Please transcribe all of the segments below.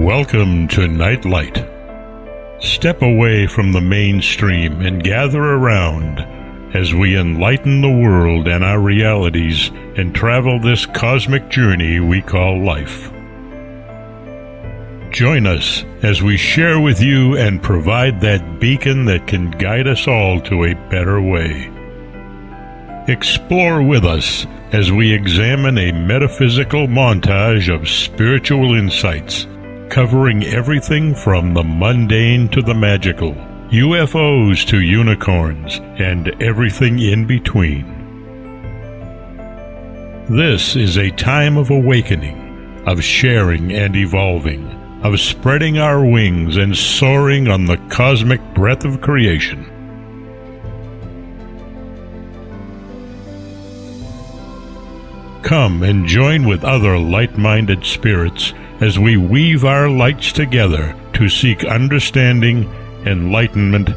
Welcome to Nightlight. Step away from the mainstream and gather around as we enlighten the world and our realities and travel this cosmic journey we call life. Join us as we share with you and provide that beacon that can guide us all to a better way. Explore with us as we examine a metaphysical montage of spiritual insights, covering everything from the mundane to the magical, UFOs to unicorns, and everything in between. This is a time of awakening, of sharing and evolving, of spreading our wings and soaring on the cosmic breath of creation. Come and join with other light-minded spirits as we weave our lights together to seek understanding, enlightenment,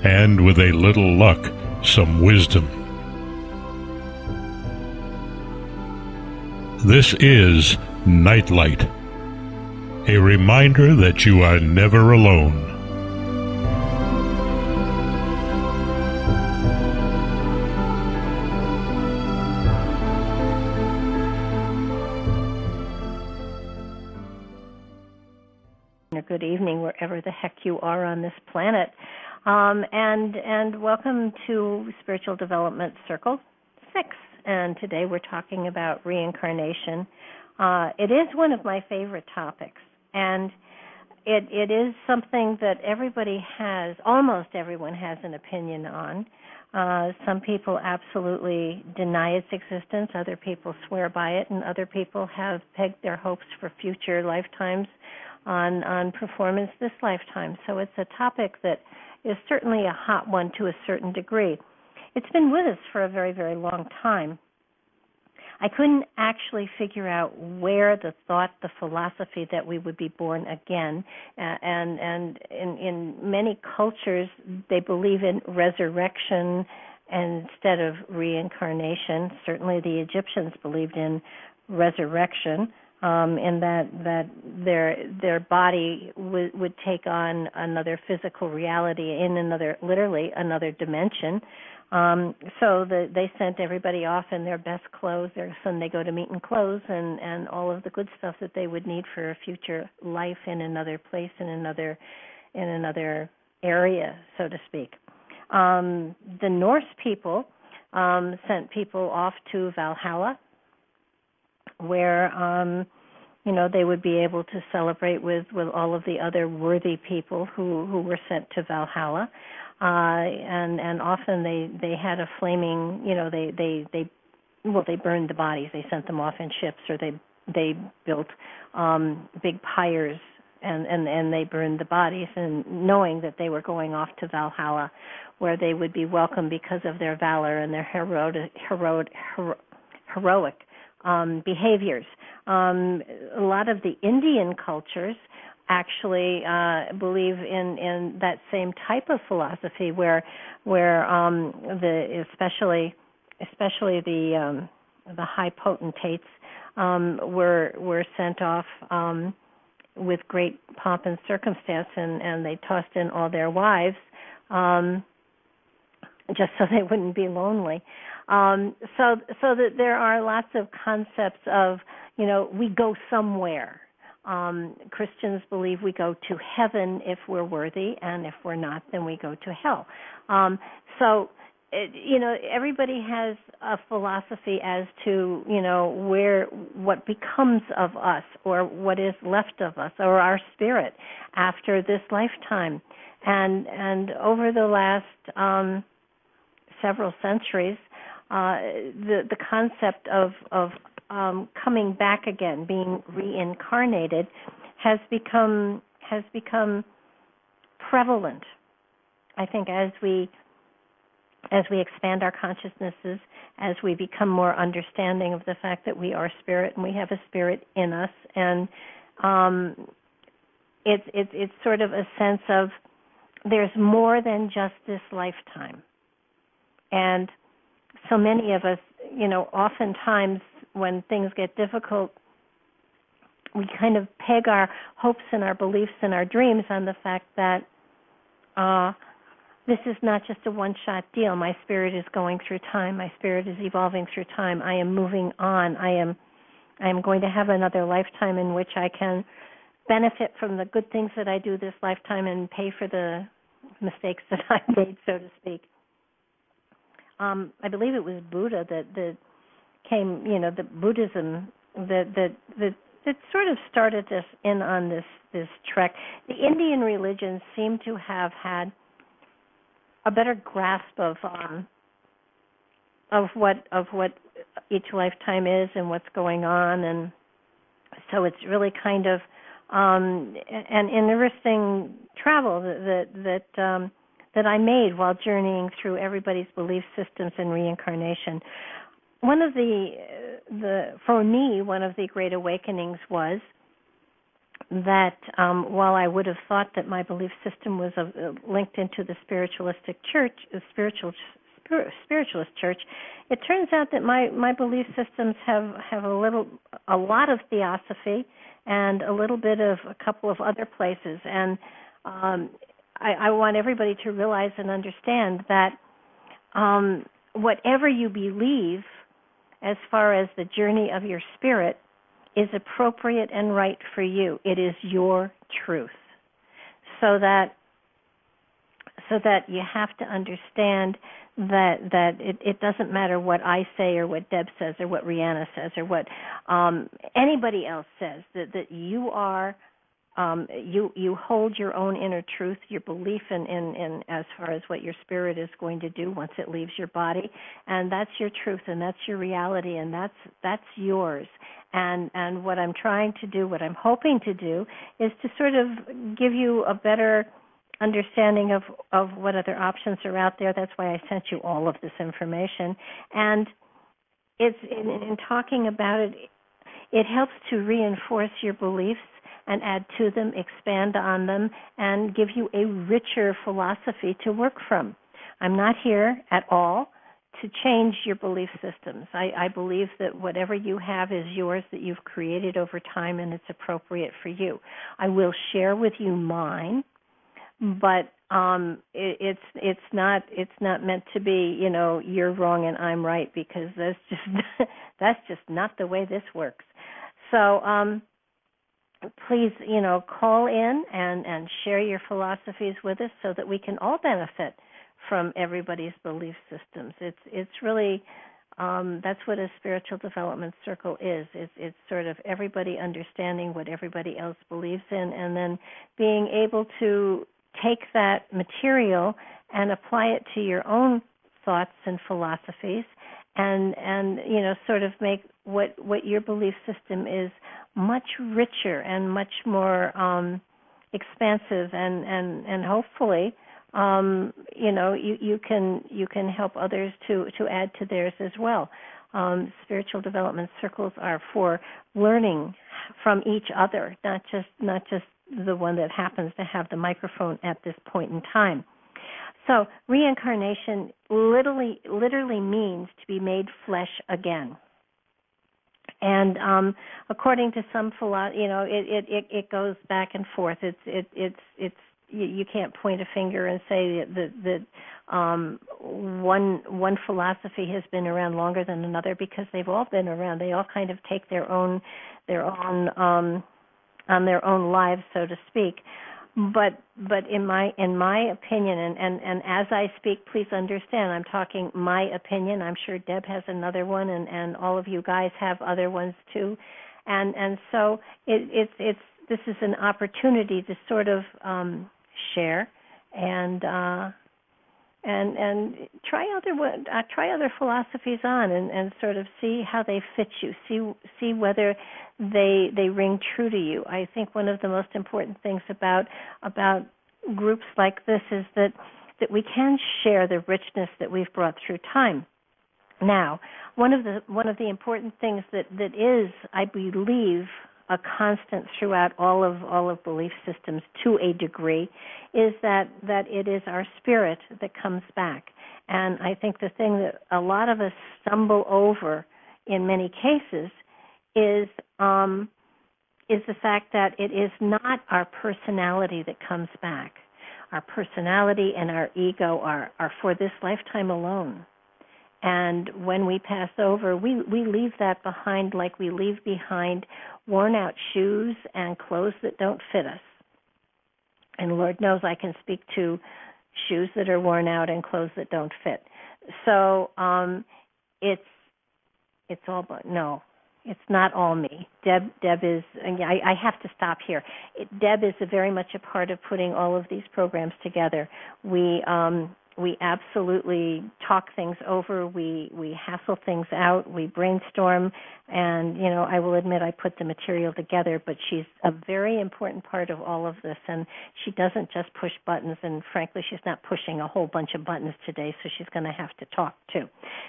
and, with a little luck, some wisdom. This is Nightlight, a reminder that you are never alone. Good evening, wherever the heck you are on this planet, and welcome to Spiritual Development Circle 6. And today we're talking about reincarnation. It is one of my favorite topics, and it is something that everybody has, almost everyone has an opinion on. Some people absolutely deny its existence, other people swear by it, and other people have pegged their hopes for future lifetimes on performance this lifetime. So it's a topic that is certainly a hot one to a certain degree. It's been with us for a very, very long time. I couldn't actually figure out where the thought, the philosophy that we would be born again, and in many cultures they believe in resurrection instead of reincarnation. Certainly the Egyptians believed in resurrection. In that their body would take on another physical reality in literally another dimension. So they sent everybody off in their best clothes, their Sunday go-to-meeting clothes, and all of the good stuff that they would need for a future life in another place, in another area, so to speak. The Norse people sent people off to Valhalla, where they would be able to celebrate with all of the other worthy people who were sent to Valhalla, and often they had a flaming, they burned the bodies. They sent them off in ships, or they built big pyres and they burned the bodies, and knowing that they were going off to Valhalla, where they would be welcomed because of their valor and their heroic behaviors. A lot of the Indian cultures actually believe in that same type of philosophy, where especially the high potentates were sent off with great pomp and circumstance, and they tossed in all their wives just so they wouldn't be lonely. So that there are lots of concepts of, we go somewhere. Christians believe we go to heaven if we're worthy, and if we're not, then we go to hell. Everybody has a philosophy as to, what becomes of us, or what is left of us, or our spirit after this lifetime. And over the last several centuries, the concept of coming back again, being reincarnated, has become prevalent. I think as we expand our consciousnesses, as we become more understanding of the fact that we are spirit and we have a spirit in us, and it's sort of a sense of there's more than just this lifetime. And so many of us, oftentimes when things get difficult, we kind of peg our hopes and our beliefs and our dreams on the fact that this is not just a one-shot deal. My spirit is going through time. My spirit is evolving through time. I am moving on. I am going to have another lifetime in which I can benefit from the good things that I do this lifetime and pay for the mistakes that I made, so to speak. I believe it was Buddha that came, the Buddhism that sort of started us in on this trek. The Indian religions seem to have had a better grasp of what each lifetime is and what's going on, and so it's really kind of an interesting travel that I made while journeying through everybody's belief systems and reincarnation. For me, one of the great awakenings was that while I would have thought that my belief system was linked into the spiritualistic church, spiritualist church, it turns out that my belief systems have a lot of theosophy and a little bit of a couple of other places. And I want everybody to realize and understand that whatever you believe as far as the journey of your spirit is appropriate and right for you. It is your truth. So that you have to understand that it doesn't matter what I say or what Deb says or what Rihanna says or what anybody else says, that you are you hold your own inner truth, your belief in as far as what your spirit is going to do once it leaves your body, and that's your truth and that's your reality and that's yours. And what I'm trying to do, what I'm hoping to do, is to sort of give you a better understanding of what other options are out there. That's why I sent you all of this information. And it's in talking about it, it helps to reinforce your beliefs and add to them, expand on them, and give you a richer philosophy to work from. I'm not here at all to change your belief systems. I believe that whatever you have is yours, that you've created over time, and it's appropriate for you. I will share with you mine, but it's not meant to be, you're wrong and I'm right, because that's just not the way this works. So please, call in and share your philosophies with us so that we can all benefit from everybody's belief systems. It's really that's what a spiritual development circle is. It's sort of everybody understanding what everybody else believes in, and then being able to take that material and apply it to your own thoughts and philosophies, and sort of make what your belief system is much richer and much more expansive, and hopefully you can help others to add to theirs as well. Spiritual development circles are for learning from each other, not just the one that happens to have the microphone at this point in time. So reincarnation literally means to be made flesh again. And according to some philosophy, it goes back and forth. It's you can't point a finger and say that one philosophy has been around longer than another, because they've all been around. They all kind of take their own on their own lives, so to speak. But in my opinion, and as I speak, please understand, I'm talking my opinion. I'm sure Deb has another one, and all of you guys have other ones too. And so it's this is an opportunity to sort of share and try other philosophies on, and sort of see how they fit you. See whether they ring true to you. I think one of the most important things about groups like this is that we can share the richness that we've brought through time. Now, one of the important things that is, I believe, a constant throughout all of belief systems to a degree, is that it is our spirit that comes back. And I think the thing that a lot of us stumble over in many cases is is the fact that it is not our personality that comes back. Our personality and our ego are for this lifetime alone. And when we pass over, we leave that behind like we leave behind worn out shoes and clothes that don't fit us. And Lord knows I can speak to shoes that are worn out and clothes that don't fit. So it's all, no, it's not all me. Deb is, and I have to stop here. Deb is very much a part of putting all of these programs together. We absolutely talk things over. We hassle things out. We brainstorm. And, I will admit I put the material together, but she's a very important part of all of this. And she doesn't just push buttons. And, frankly, she's not pushing a whole bunch of buttons today, so she's going to have to talk, too.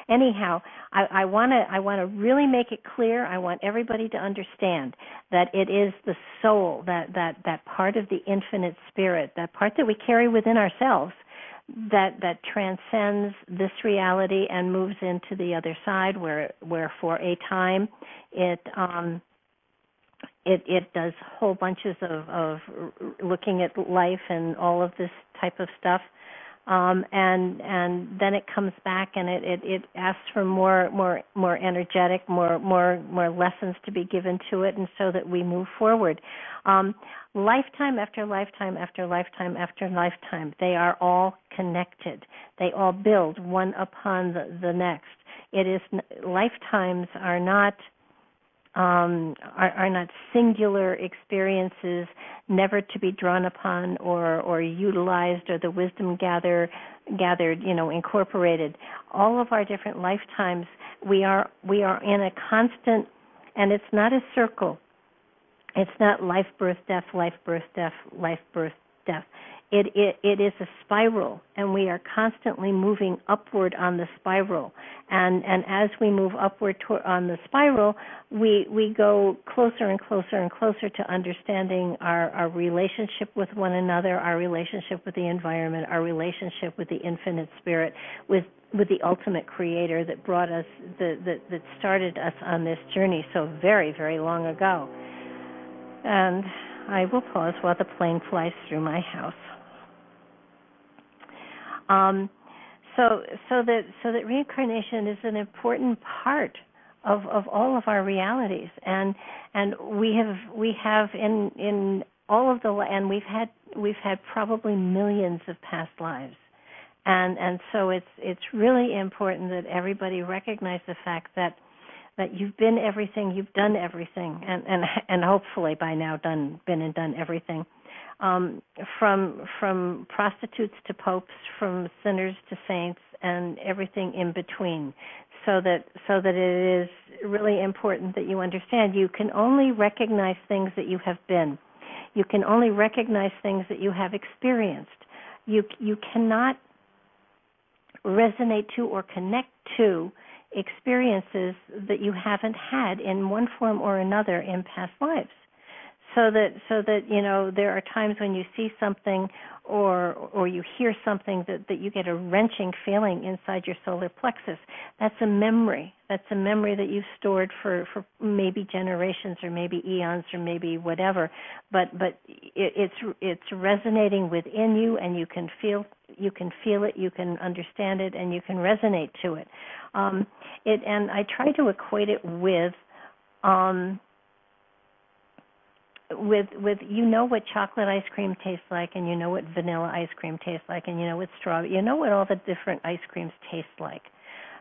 Anyhow, I want to really make it clear. I want everybody to understand that it is the soul, that part of the infinite spirit, that part that we carry within ourselves, that transcends this reality and moves into the other side, where for a time it does whole bunches of looking at life and all of this type of stuff, and then it comes back and it asks for more energetic, more lessons to be given to it, and so that we move forward. Lifetime after lifetime after lifetime after lifetime, they are all connected. They all build one upon the next. It is lifetimes are not singular experiences, never to be drawn upon or utilized, or the wisdom gathered, incorporated. All of our different lifetimes, we are in a constant, and it's not a circle. It's not life, birth, death, life, birth, death, life, birth, death. It is a spiral, and we are constantly moving upward on the spiral. And as we move upward on the spiral, we go closer and closer and closer to understanding our relationship with one another, our relationship with the environment, our relationship with the infinite spirit, with the ultimate creator that brought us, that started us on this journey so very, very long ago. And I will pause while the plane flies through my house. So that reincarnation is an important part of all of our realities, and we have in all of the, and we've had probably millions of past lives, and so it's really important that everybody recognize the fact that you've been everything, you've done everything, and hopefully by now done everything, from prostitutes to popes, from sinners to saints, and everything in between. So that it is really important that you understand you can only recognize things that you have been. You can only recognize things that you have experienced. You cannot resonate to or connect to experiences that you haven't had in one form or another in past lives. So that there are times when you see something or you hear something that you get a wrenching feeling inside your solar plexus. That's a memory. That's a memory that you've stored for maybe generations or maybe eons or maybe whatever. But it's resonating within you, and you can feel it, you can understand it, and you can resonate to it. And I try to equate it with what chocolate ice cream tastes like, and you know what vanilla ice cream tastes like, and you know what strawberry, you know what all the different ice creams taste like.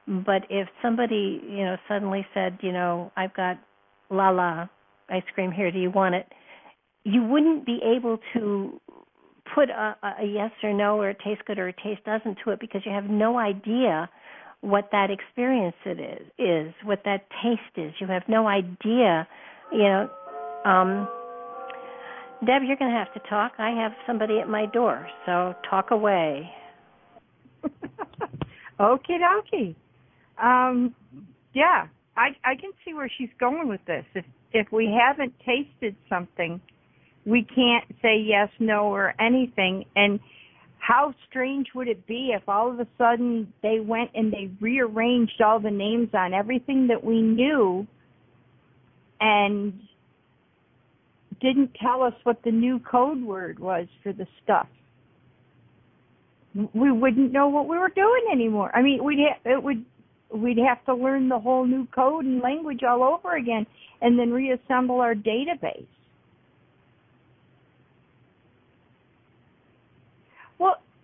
But if somebody, suddenly said, I've got la ice cream here, do you want it? You wouldn't be able to put a yes or no, or it tastes good or it tastes doesn't to it, because you have no idea what that experience is, what that taste is. You have no idea, Deb, you're going to have to talk. I have somebody at my door, so talk away. Okie dokie. Yeah, I can see where she's going with this. If we haven't tasted something, we can't say yes, no, or anything. And how strange would it be if all of a sudden they went and they rearranged all the names on everything that we knew, and didn't tell us what the new code word was for the stuff, we wouldn't know what we were doing anymore. I mean, we'd have to learn the whole new code and language all over again, and then reassemble our database.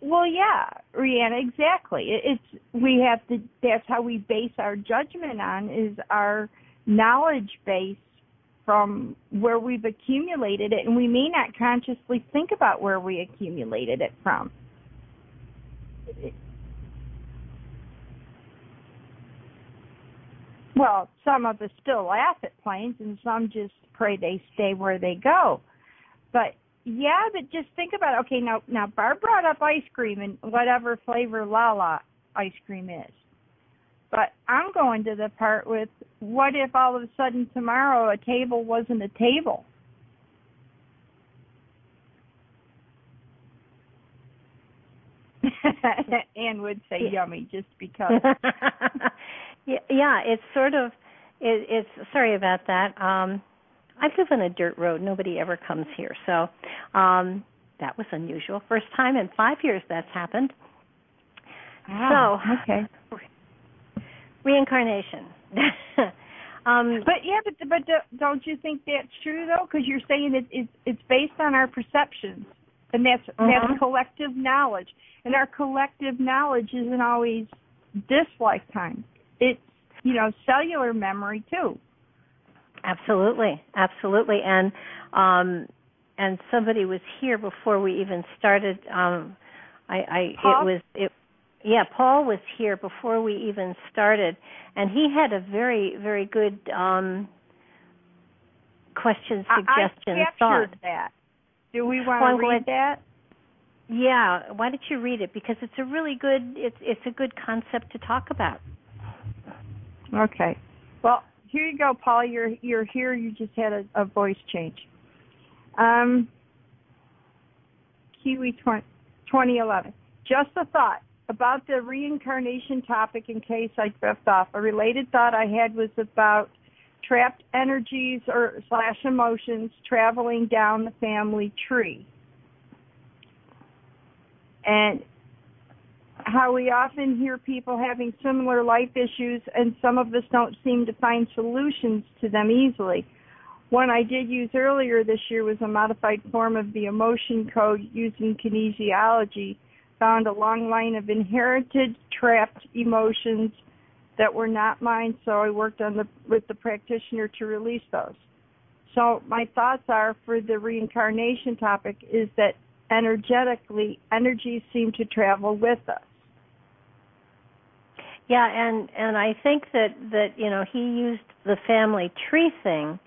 Well, yeah, Rihanna, exactly. That's how we base our judgment on, is our knowledge base from where we've accumulated it, and we may not consciously think about where we accumulated it from. Well, some of us still laugh at planes, and some just pray they stay where they go. But yeah, but just think about it. Okay, now Barb brought up ice cream and whatever flavor Lala ice cream is. But I'm going to the part with, what if all of a sudden tomorrow a table wasn't a table? Anne would say yummy just because. Yeah, it's sort of, it's sorry about that. I live on a dirt road. Nobody ever comes here. So that was unusual. First time in 5 years that's happened. Wow, so, okay. Reincarnation. But don't you think that's true, though? Because you're saying it's based on our perceptions, and that's collective knowledge. And our collective knowledge isn't always this lifetime. It's, cellular memory, too. Absolutely. And somebody was here before we even started. Paul? Paul was here before we even started, and he had a very, very good question, suggestion, thought. I captured that. Do we want to read that? Yeah. Why don't you read it? Because it's a really good. It's a good concept to talk about. Okay. Well, here you go, Paul. You're here. You just had a voice change. Kiwi 2011. Just a thought about the reincarnation topic in case I drift off. A related thought I had was about trapped energies or / emotions traveling down the family tree. And how we often hear people having similar life issues, and some of us don't seem to find solutions to them easily. One I did use earlier this year was a modified form of the emotion code using kinesiology, found a long line of inherited trapped emotions that were not mine, so I worked with the practitioner to release those. So my thoughts are, for the reincarnation topic, is that energetically, energies seem to travel with us. Yeah, and I think that he used the family tree thing,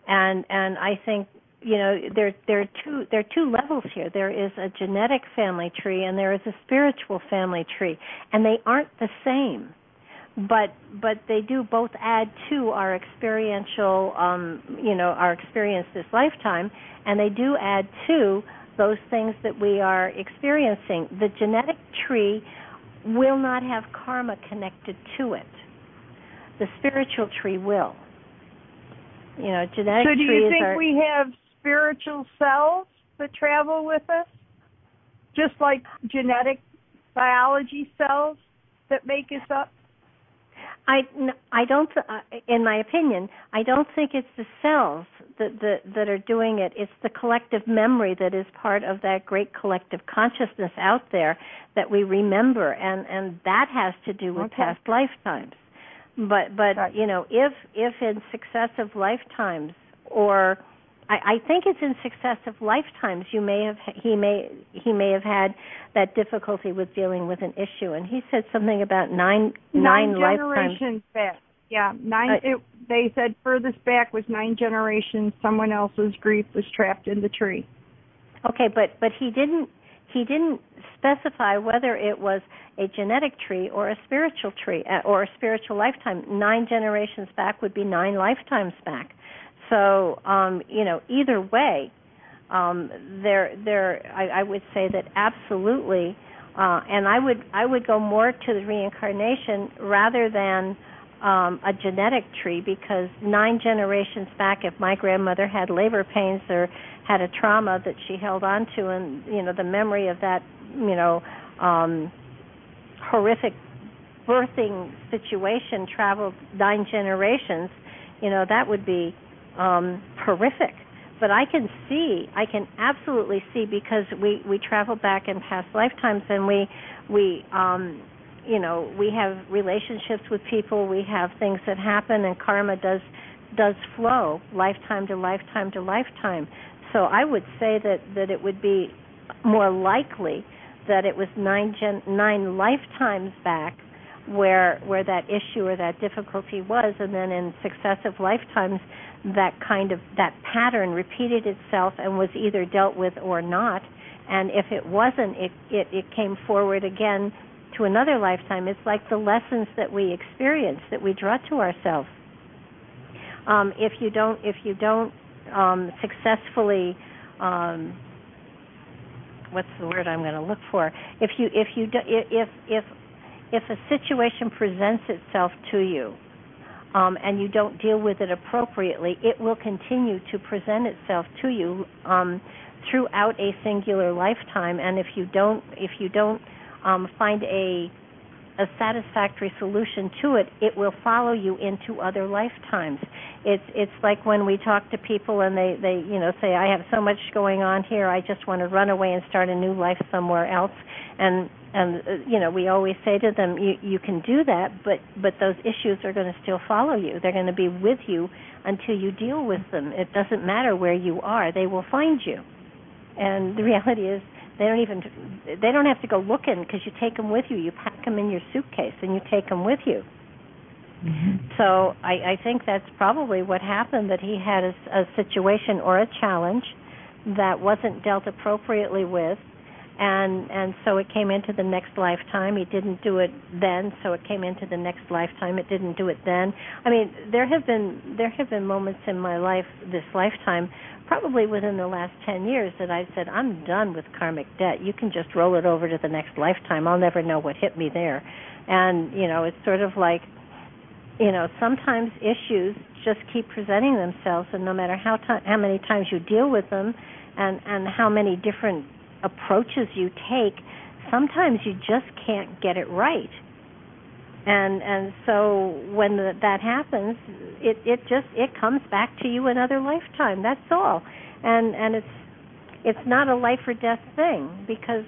and I think there are two levels here. There is a genetic family tree and there is a spiritual family tree, and they aren't the same, but they do both add to our experiential our experience this lifetime, and they do add to those things that we are experiencing. The genetic tree will not have karma connected to it. The spiritual tree will. Genetic trees are... So do you think we have spiritual cells that travel with us? Just like genetic biology cells that make us up? I don't, in my opinion, I don't think it's the cells that are doing it. It's the collective memory that is part of that great collective consciousness out there that we remember, and that has to do with past lifetimes. But right. If in successive lifetimes, or I think it's in successive lifetimes, he may have had that difficulty with dealing with an issue, and he said something about nine generations back. Yeah, they said furthest back was 9 generations. Someone else's grief was trapped in the tree. Okay, but he didn't specify whether it was a genetic tree or a spiritual tree or a spiritual lifetime. 9 generations back would be 9 lifetimes back. So, either way, I would say that absolutely, and I would go more to the reincarnation rather than a genetic tree, because 9 generations back, if my grandmother had labor pains or had a trauma that she held on to, and the memory of that horrific birthing situation traveled 9 generations, that would be horrific. But I can absolutely see, because we travel back in past lifetimes, and we have relationships with people, we have things that happen, and karma does flow lifetime to lifetime to lifetime. So I would say that it would be more likely that it was 9 lifetimes back where that issue or that difficulty was, and then in successive lifetimes that pattern repeated itself and was either dealt with or not. And if it wasn't, it came forward again to another lifetime. It's like the lessons that we experience that we draw to ourselves. If you don't successfully, what's the word I'm going to look for? If a situation presents itself to you, and you don't deal with it appropriately, it will continue to present itself to you throughout a singular lifetime. And if you don't find a satisfactory solution to it, it will follow you into other lifetimes. It's like when we talk to people and they say, I have so much going on here, I just want to run away and start a new life somewhere else. And we always say to them, you can do that, but those issues are going to still follow you. They're going to be with you until you deal with them. It doesn't matter where you are; they will find you. And the reality is, they don't have to go looking, because you take them with you. You pack them in your suitcase and you take them with you. Mm-hmm. So I think that's probably what happened, that he had a situation or a challenge that wasn't dealt appropriately with. And so it came into the next lifetime. He didn't do it then, so it came into the next lifetime. It didn't do it then. I mean, there have been moments in my life, this lifetime, probably within the last 10 years, that I've said, I'm done with karmic debt. You can just roll it over to the next lifetime. I'll never know what hit me there. And, it's sort of like, sometimes issues just keep presenting themselves, and no matter how many times you deal with them and how many different approaches you take, sometimes you just can't get it right. And so when that happens, it comes back to you another lifetime. That's all. And it's not a life or death thing, because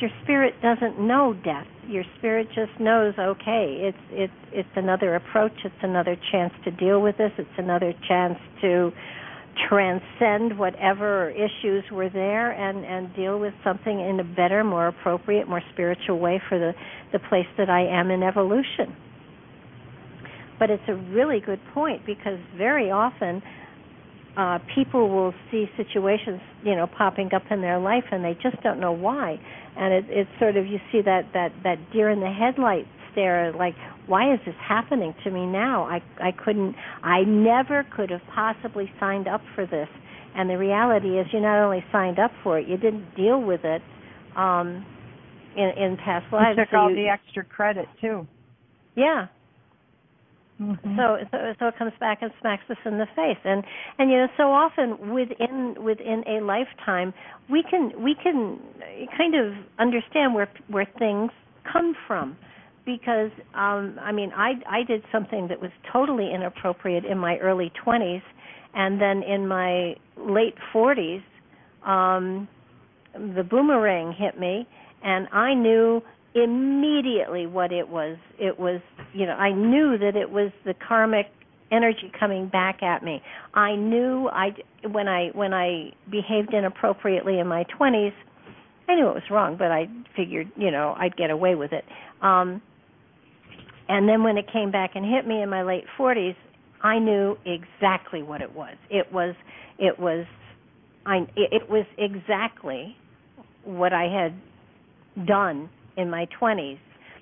your spirit doesn't know death. Your spirit just knows, okay, it's another approach, it's another chance to deal with this, it's another chance to transcend whatever issues were there and deal with something in a better, more appropriate, more spiritual way for the place that I am in evolution. But it's a really good point, because very often people will see situations, popping up in their life, and they just don't know why. And it's sort of, you see that deer in the headlights stare, like, why is this happening to me now? I never could have possibly signed up for this. And the reality is, you not only signed up for it, you didn't deal with it in past lives. You took all the extra credit too. Yeah. Mm-hmm. So it comes back and smacks us in the face, and so often within a lifetime we can kind of understand where things come from, because I did something that was totally inappropriate in my early 20s, and then in my late 40s the boomerang hit me, and I knew immediately what it was. It was, I knew that it was the karmic energy coming back at me. I knew when I behaved inappropriately in my 20s, I knew it was wrong, but I figured, I'd get away with it. And then when it came back and hit me in my late 40s, I knew exactly what it was. It was exactly what I had done in my 20s,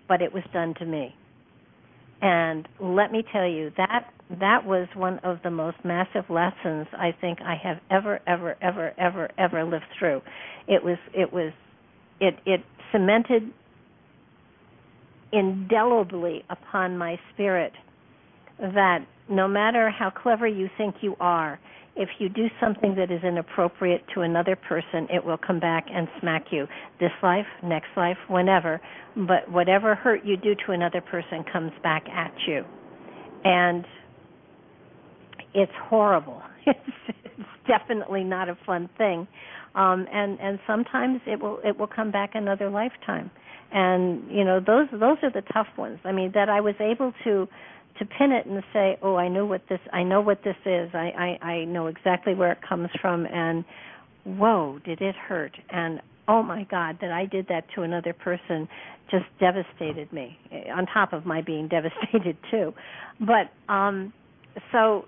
but it was done to me. And let me tell you, that was one of the most massive lessons I think I have ever lived through. It cemented indelibly upon my spirit that no matter how clever you think you are, if you do something that is inappropriate to another person, it will come back and smack you. This life, next life, whenever. But whatever hurt you do to another person comes back at you. And it's horrible. It's definitely not a fun thing. And sometimes it will come back another lifetime. And, those are the tough ones. I mean, that I was able to pin it and say, oh, I know what this is. I know exactly where it comes from, and whoa, did it hurt? And oh my God, that I did that to another person just devastated me, on top of my being devastated too. But so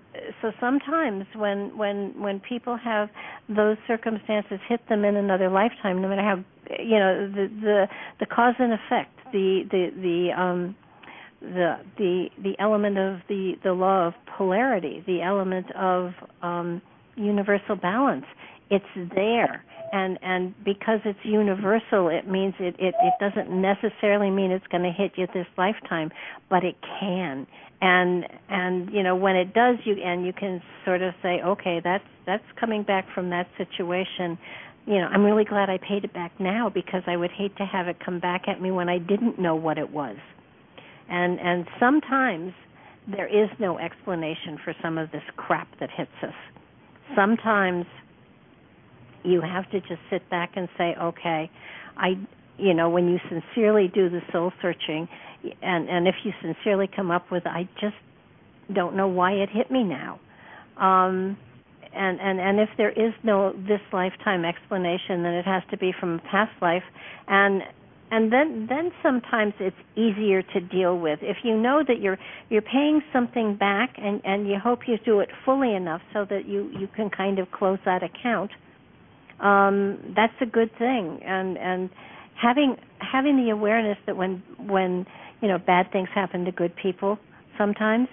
sometimes when people have those circumstances hit them in another lifetime, no matter how, the cause and effect, the element of the law of polarity, the element of universal balance, it's there. And because it's universal, it means it doesn't necessarily mean it's going to hit you this lifetime, but it can. And when it does, you can sort of say, okay, that's coming back from that situation. I'm really glad I paid it back now, because I would hate to have it come back at me when I didn't know what it was. And sometimes there is no explanation for some of this crap that hits us. Sometimes you have to just sit back and say, okay, when you sincerely do the soul searching, and if you sincerely come up with, I just don't know why it hit me now. And if there is no this lifetime explanation, then it has to be from a past life. And then sometimes it's easier to deal with. If you know that you're paying something back, and you hope you do it fully enough so that you can kind of close that account, that's a good thing. And having the awareness that when bad things happen to good people sometimes,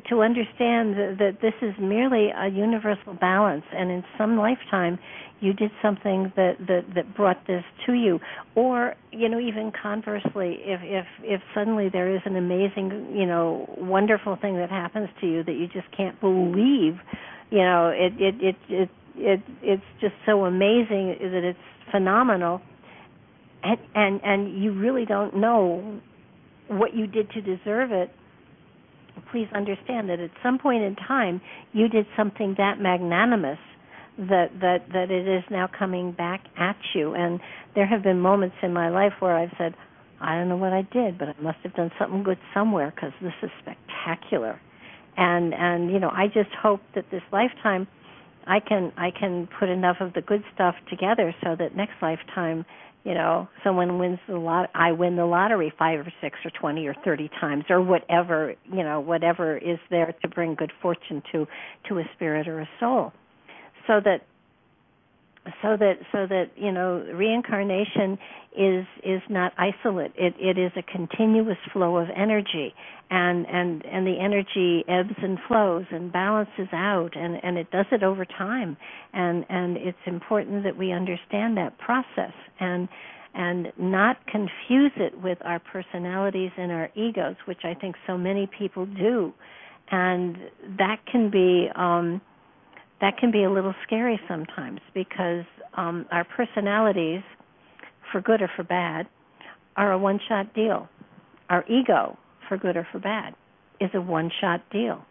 to understand that this is merely a universal balance, and in some lifetime you did something that brought this to you. Or, even conversely, if suddenly there is an amazing, wonderful thing that happens to you that you just can't believe, it's just so amazing that it's phenomenal, and you really don't know what you did to deserve it, please understand that at some point in time you did something that magnanimous that it is now coming back at you. And there have been moments in my life where I've said, I don't know what I did, but I must have done something good somewhere, because this is spectacular. And I just hope that this lifetime I can put enough of the good stuff together so that next lifetime, someone wins I win the lottery 5 or 6 or 20 or 30 times, or whatever is there to bring good fortune to a spirit or a soul. So that reincarnation is not isolate. It is a continuous flow of energy, and the energy ebbs and flows and balances out, and it does it over time. And it's important that we understand that process and not confuse it with our personalities and our egos, which I think so many people do. And that can be a little scary sometimes, because our personalities, for good or for bad, are a one-shot deal. Our ego, for good or for bad, is a one-shot deal.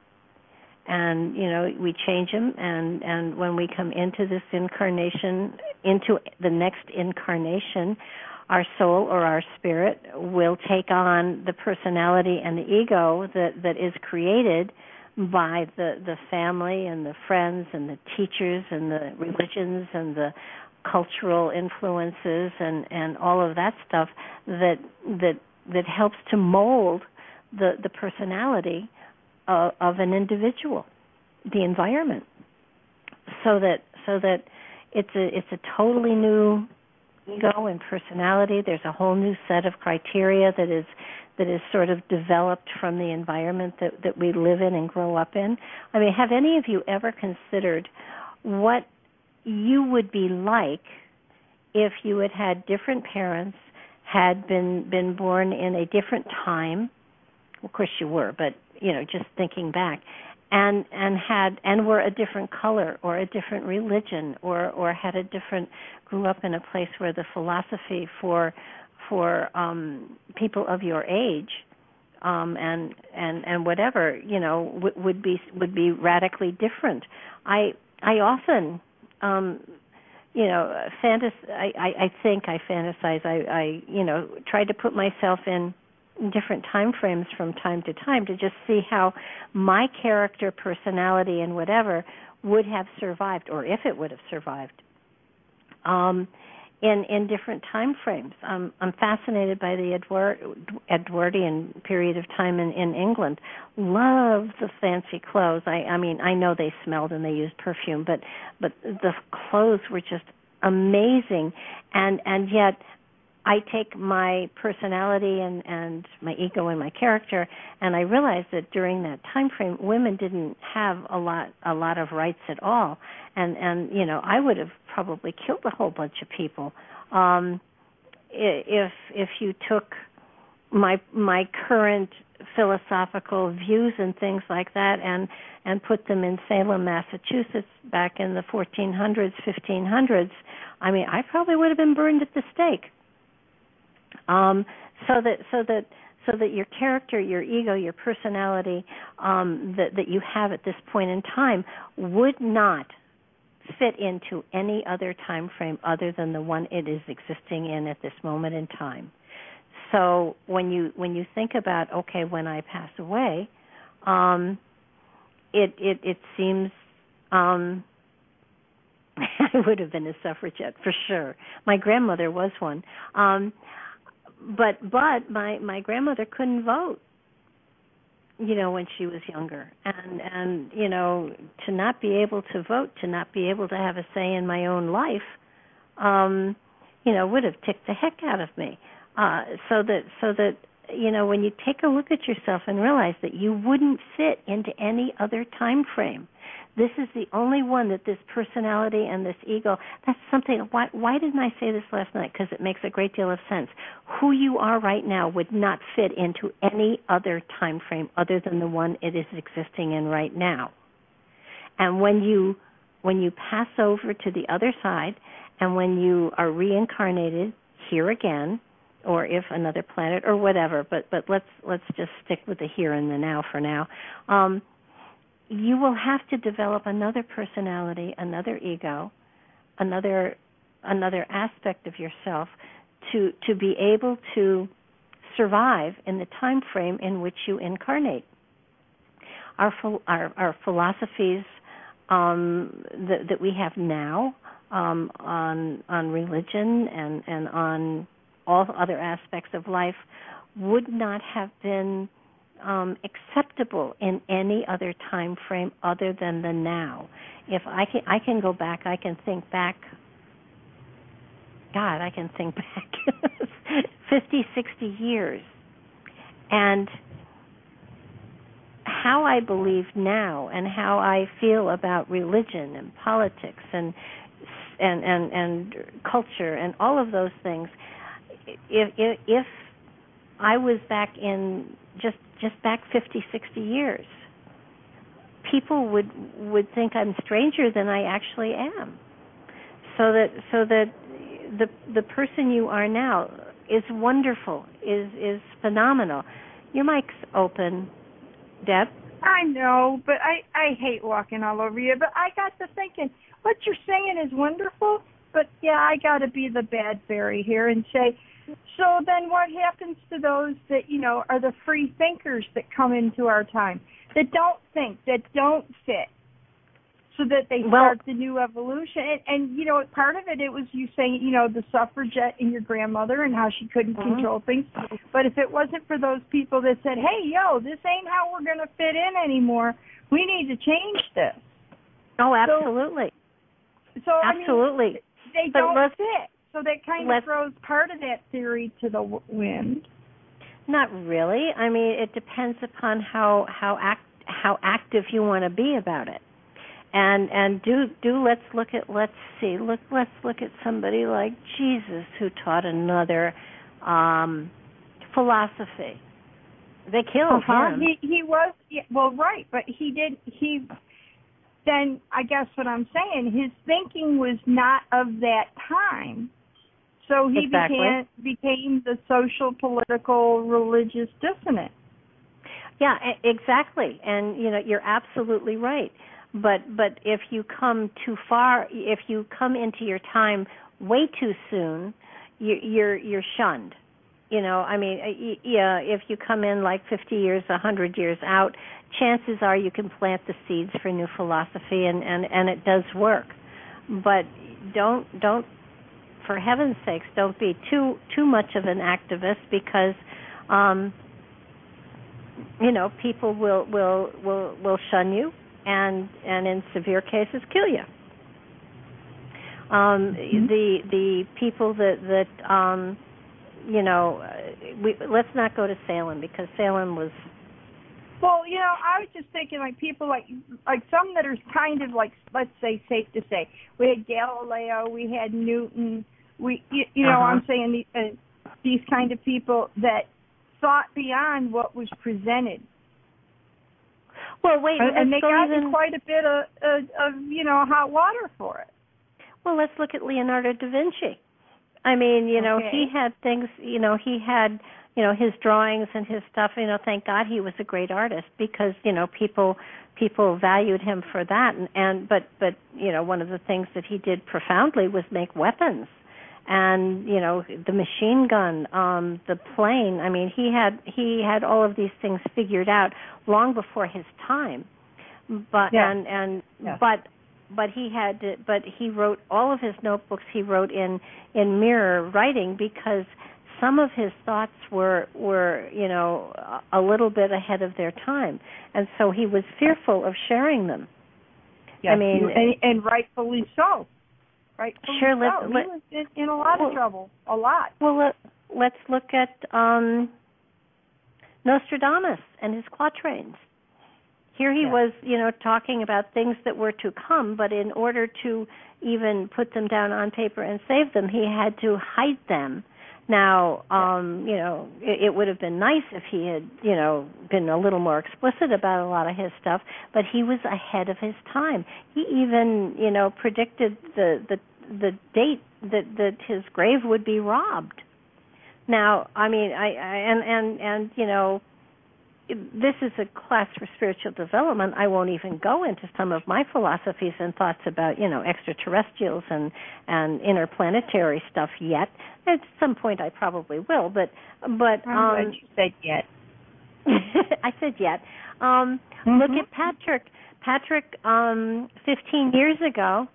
And, we change them, and when we come into this incarnation, into the next incarnation, our soul or our spirit will take on the personality and the ego that is created by the family and the friends and the teachers and the religions and the cultural influences and all of that stuff that helps to mold the personality of an individual, the environment, so that it's a totally new ego and personality. There's a whole new set of criteria that is sort of developed from the environment that we live in and grow up in. I mean, have any of you ever considered what you would be like if you had different parents, had been born in a different time. Of course you were, but just thinking back, and were a different color or a different religion or had grew up in a place where the philosophy for people of your age and whatever would be radically different. I often I think I fantasize. I try to put myself in different time frames from time to time to just see how my character, personality, and whatever would have survived, or if it would have survived, in different time frames. I'm fascinated by the Edwardian period of time in England. Love the fancy clothes. I mean, I know they smelled and they used perfume, but the clothes were just amazing, and yet I take my personality and my ego and my character, and I realize that during that time frame, women didn't have a lot of rights at all, and I would have probably killed a whole bunch of people if you took my current philosophical views and things like that and put them in Salem, Massachusetts back in the 1400s, 1500s. I mean, I probably would have been burned at the stake. So that your character, your ego, your personality that you have at this point in time would not fit into any other time frame other than the one it is existing in at this moment in time. So when you think about, okay, when I pass away, it seems I would have been a suffragette for sure. My grandmother was one. But my grandmother couldn't vote, when she was younger, and to not be able to vote, to not be able to have a say in my own life, would have ticked the heck out of me. So that when you take a look at yourself and realize that you wouldn't fit into any other time frame. This is the only one that this personality and this ego, that's something, why didn't I say this last night? Because it makes a great deal of sense. Who you are right now would not fit into any other time frame other than the one it is existing in right now. And when you pass over to the other side, and when you are reincarnated here again, or if another planet or whatever, but let's just stick with the here and the now for now. You will have to develop another personality, another ego, another aspect of yourself to be able to survive in the time frame in which you incarnate. Our philosophies that we have now on religion and on all other aspects of life would not have been acceptable in any other time frame other than the now. If I can go back, I can think back. God, I can think back 50, 60 years, and how I believe now, and how I feel about religion and politics and culture and all of those things. If I was back in just back 50, 60 years, people would think I'm stranger than I actually am. So that the person you are now is wonderful, is phenomenal. Your mic's open, Deb. I know, but I hate walking all over you. But I got to thinking, what you're saying is wonderful, but yeah, I got to be the bad fairy here and say, so then what happens to those that, are the free thinkers that come into our time, that don't think, that don't fit, so that they start the new evolution? And part of it was you saying, the suffragette and your grandmother and how she couldn't control things. But if it wasn't for those people that said, hey, this ain't how we're going to fit in anymore, we need to change this. Oh, absolutely. So absolutely. I mean, they don't fit. So that kind of throws part of that theory to the wind. Not really. I mean, it depends upon how active you want to be about it. And let's look at somebody like Jesus, who taught another philosophy. They killed him. He was, well, right, but then I guess what I'm saying, his thinking was not of that time. So he became the social, political, religious dissonant. Yeah, exactly. And you're absolutely right. But if you come too far, if you come into your time way too soon, you're shunned. If you come in like 50 years, 100 years out, chances are you can plant the seeds for new philosophy, and it does work. But don't, for heaven's sakes, don't be too much of an activist, because people will shun you, and in severe cases kill you. The people that let's not go to Salem, because Salem was. Well, I was just thinking, like, people like some that are kind of like, let's say, safe to say, we had Galileo, we had Newton, I'm saying these kind of people that thought beyond what was presented. Well, wait, and they got in quite a bit of hot water for it. Well, let's look at Leonardo da Vinci. I mean, he had things, he had, his drawings and his stuff, thank God he was a great artist, because, people valued him for that. But one of the things that he did profoundly was make weapons. And, the machine gun, the plane. I mean, he had all of these things figured out long before his time. But, But he wrote all of his notebooks. He wrote in mirror writing, because some of his thoughts were a little bit ahead of their time, and so he was fearful of sharing them. Yes, I mean, and rightfully so. Rightfully sure. So. He was in a lot of trouble. A lot. Well, let's look at Nostradamus and his quatrains. Here he was, talking about things that were to come, but in order to even put them down on paper and save them, he had to hide them. Now, it would have been nice if he had, been a little more explicit about a lot of his stuff, but he was ahead of his time. He even, predicted the date that his grave would be robbed. Now, I mean, this is a class for spiritual development. I won't even go into some of my philosophies and thoughts about, extraterrestrials and interplanetary stuff yet. At some point I probably will, but I'm glad you said yet. I said yet. Look at Patrick. Patrick, 15 years ago,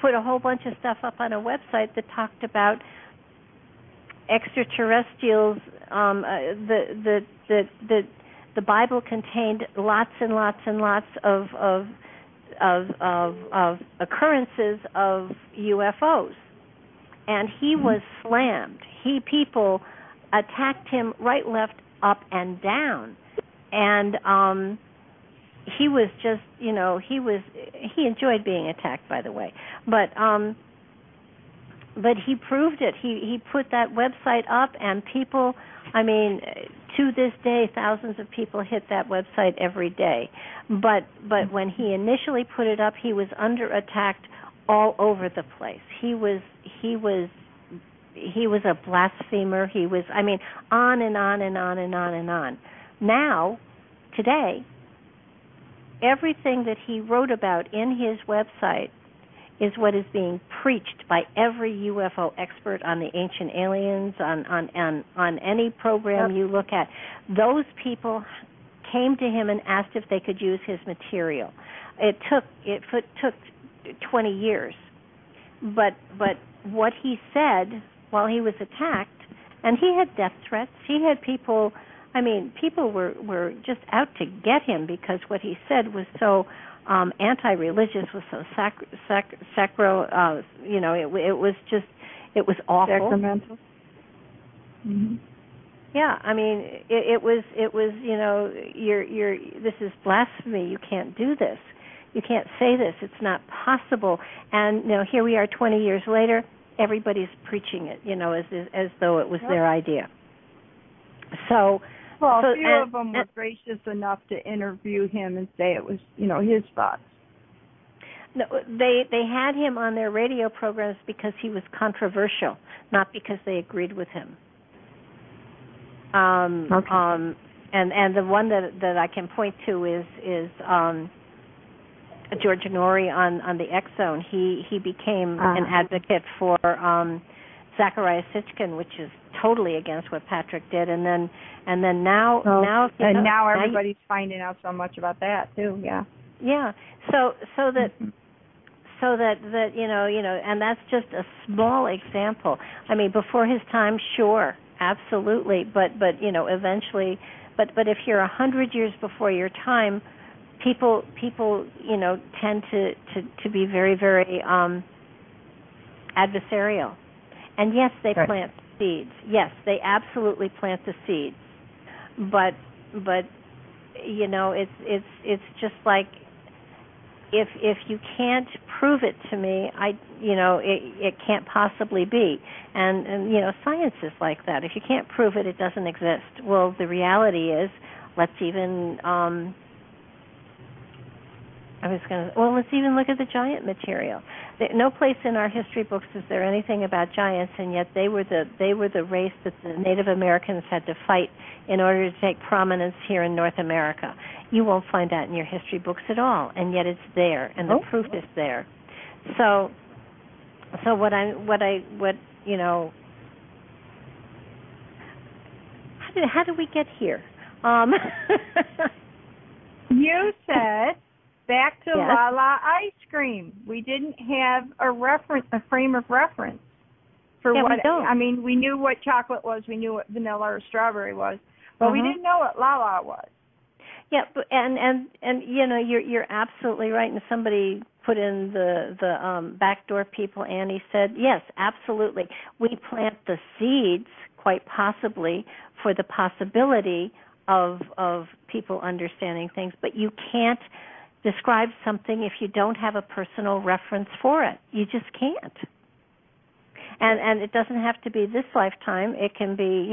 put a whole bunch of stuff up on a website that talked about extraterrestrials. The Bible contained lots and lots and lots of occurrences of UFOs, and he was slammed. People attacked him right, left, up, and down, and he was just, he enjoyed being attacked, by the way, but he proved it. He put that website up, and people, to this day, thousands of people hit that website every day. But when he initially put it up, he was under attack all over the place. He was a blasphemer. He was, on and on and on and on and on. Now, today, everything that he wrote about in his website is what is being preached by every UFO expert on the ancient aliens, on any program you look at. Those people came to him and asked if they could use his material. It took 20 years, but what he said while he was attacked, and he had death threats. He had people. People were just out to get him because what he said was so anti-religious, was so sacro. It was awful. Sacramental. Mm-hmm. Yeah, it was. This is blasphemy. You can't do this. You can't say this. It's not possible. And here we are, 20 years later. everybody's preaching it, as though it was their idea. So, well, a few of them were gracious enough to interview him and say it was, his thoughts. No, they had him on their radio programs because he was controversial, not because they agreed with him. Okay. And the one that I can point to is George Norrie on the X Zone. He became an advocate for Zachariah Sitchin, which is totally against what Patrick did. And then now everybody's finding out so much about that too. Yeah. Yeah. So that. Mm-hmm. So that and that's just a small example. I mean, before his time, sure, absolutely, but eventually, but if you're 100 years before your time, people tend to be very, very adversarial. And yes, they plant seeds. Yes, they absolutely plant the seeds. But it's just like, if you can't prove it to me, it can't possibly be. And science is like that. If you can't prove it, it doesn't exist. Well, the reality is, let's even let's even look at the giant material. No place in our history books is there anything about giants, and yet they were the race that the Native Americans had to fight in order to take prominence here in North America. You won't find that in your history books at all, and yet it's there, and the proof is there. So how did we get here? You said back to yes. La La ice cream. We didn't have a frame of reference for what. We don't. I mean, we knew what chocolate was, we knew what vanilla or strawberry was, but we didn't know what La La was. Yeah, and you're absolutely right. And somebody put in the backdoor people. Annie said, yes, absolutely. We plant the seeds, quite possibly, for the possibility of people understanding things, but you can't describe something if you don't have a personal reference for it. You just can't. And it doesn't have to be this lifetime. It can be,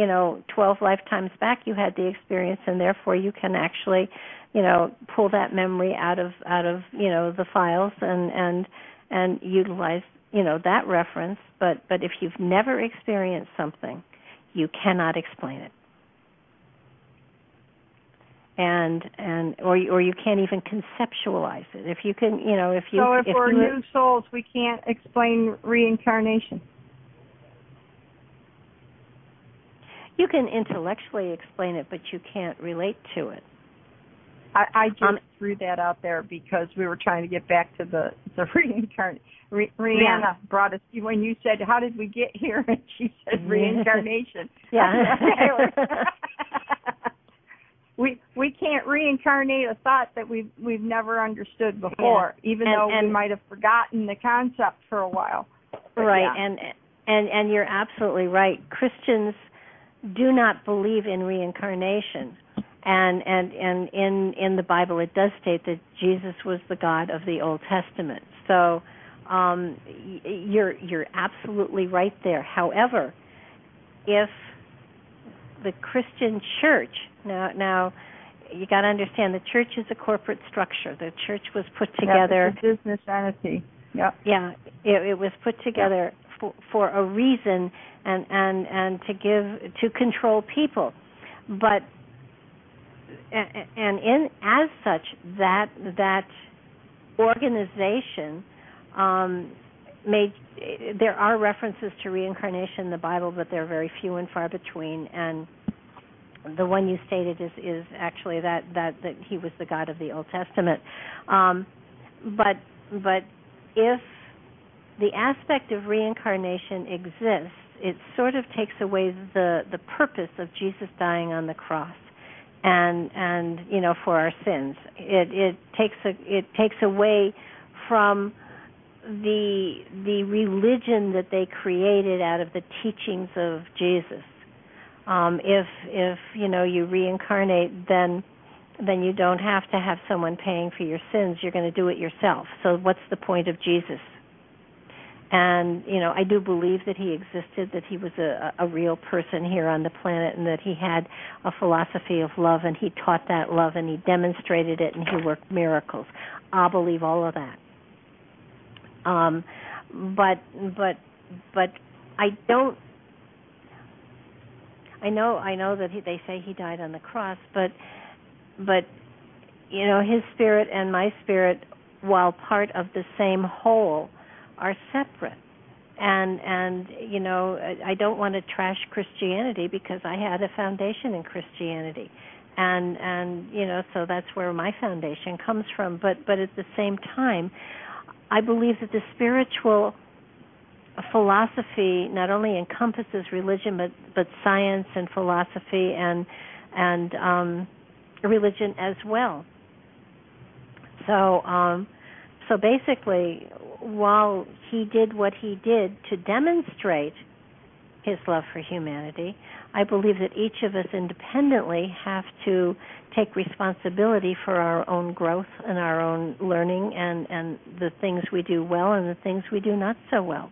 12 lifetimes back you had the experience, and therefore you can actually, pull that memory out of the files and utilize, that reference. But if you've never experienced something, you cannot explain it. Or you can't even conceptualize it. If you can, if we're new souls, we can't explain reincarnation. You can intellectually explain it, but you can't relate to it. I just threw that out there because we were trying to get back to the reincarnation. Rihanna brought us, when you said, how did we get here? And she said reincarnation. Yeah. We can't reincarnate a thought that we've never understood before, even though we might have forgotten the concept for a while. But right, and you're absolutely right. Christians do not believe in reincarnation, and in the Bible it does state that Jesus was the God of the Old Testament. So you're absolutely right there. However, if the Christian church now you got to understand the church is a corporate structure. The church was put together. It's a business entity. Yep. Yeah, it was put together for a reason and to control people, but as such that organization there are references to reincarnation in the Bible, but they're very few and far between. And the one you stated is actually that he was the God of the Old Testament. But if the aspect of reincarnation exists, it sort of takes away the purpose of Jesus dying on the cross, and for our sins. It takes away from the religion that they created out of the teachings of Jesus. If you reincarnate, then you don't have to have someone paying for your sins. You're going to do it yourself. So what's the point of Jesus? And, I do believe that he existed, that he was a real person here on the planet, and that he had a philosophy of love, and he taught that love, and he demonstrated it, and he worked miracles. I'll believe all of that. But I don't. I know that they say he died on the cross, but his spirit and my spirit, while part of the same whole, are separate. And I don't want to trash Christianity because I had a foundation in Christianity. And so that's where my foundation comes from. But at the same time, I believe that the spiritual philosophy not only encompasses religion but science and philosophy and religion as well. So basically, while he did what he did to demonstrate his love for humanity, I believe that each of us independently have to take responsibility for our own growth and our own learning and the things we do well and the things we do not so well.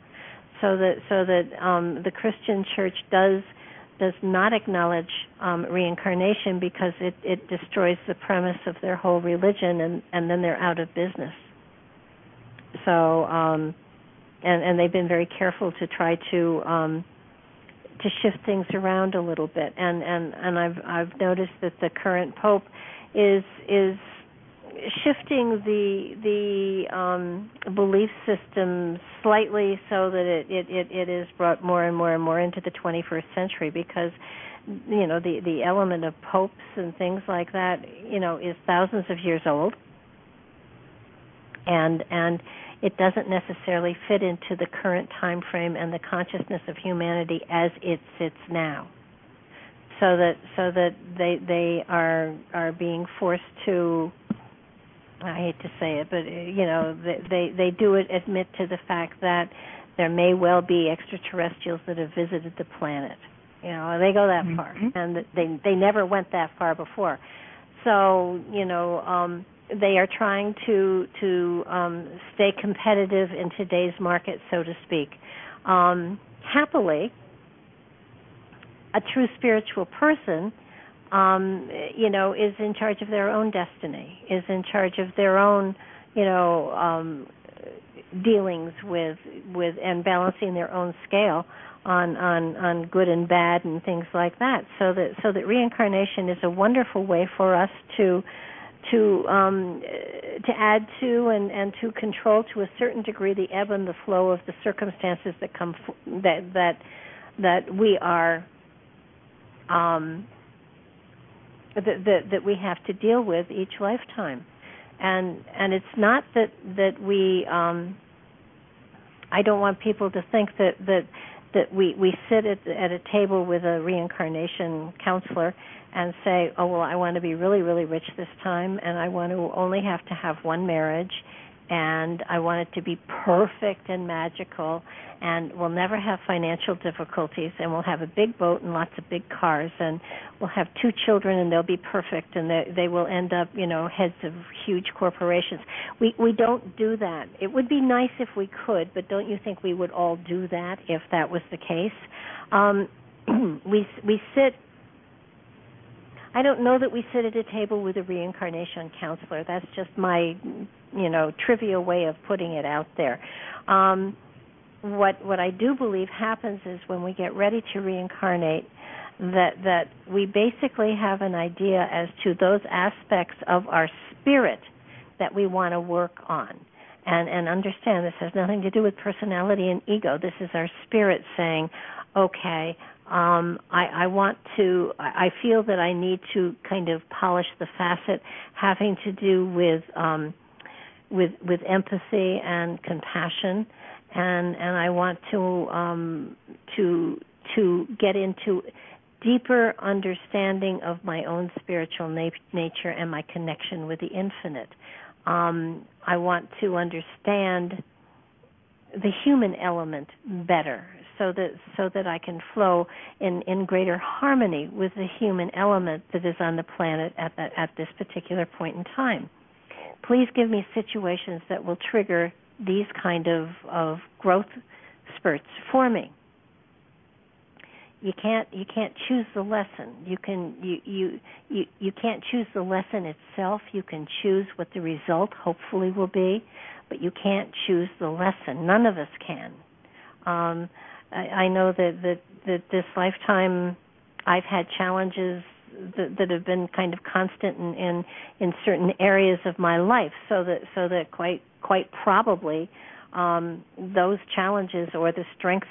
So that the Christian Church does not acknowledge reincarnation because it destroys the premise of their whole religion, and then they're out of business. So and they've been very careful to try to shift things around a little bit, and I've noticed that the current Pope is shifting the belief system slightly so that it is brought more and more and more into the 21st century, because the element of popes and things like that is thousands of years old, and it doesn't necessarily fit into the current time frame and the consciousness of humanity as it sits now. So that they are being forced to, I hate to say it, but they do admit to the fact that there may well be extraterrestrials that have visited the planet. They go that far, and they never went that far before. So they are trying to stay competitive in today's market, so to speak. Happily, a true spiritual person, is in charge of their own destiny, is in charge of their own, dealings with and balancing their own scale on good and bad and things like that. So that reincarnation is a wonderful way for us to add to and to control to a certain degree the ebb and the flow of the circumstances that come that we are that we have to deal with each lifetime, and it's not that we I don't want people to think that we sit at a table with a reincarnation counselor and say, oh, well, I want to be really, really rich this time, and I want to only have to have one marriage, and I want it to be perfect and magical, and we'll never have financial difficulties, and we'll have a big boat and lots of big cars, and we'll have 2 children, and they'll be perfect, and they will end up, heads of huge corporations. We don't do that. It would be nice if we could, but don't you think we would all do that if that was the case? We sit. I don't know that we sit at a table with a reincarnation counselor. That's just my, trivial way of putting it out there. What I do believe happens is when we get ready to reincarnate, that we basically have an idea as to those aspects of our spirit that we want to work on. And understand this has nothing to do with personality and ego. This is our spirit saying, okay, I feel that I need to kind of polish the facet having to do with empathy and compassion, and I want to get into deeper understanding of my own spiritual nature and my connection with the infinite. I want to understand the human element better, so that I can flow in greater harmony with the human element that is on the planet at this particular point in time. Please give me situations that will trigger these kind of growth spurts for me. You can't choose the lesson. You can't choose the lesson itself. You can choose what the result hopefully will be, but you can't choose the lesson. None of us can. I know that this lifetime I've had challenges that have been kind of constant in certain areas of my life, so that quite probably those challenges or the strengths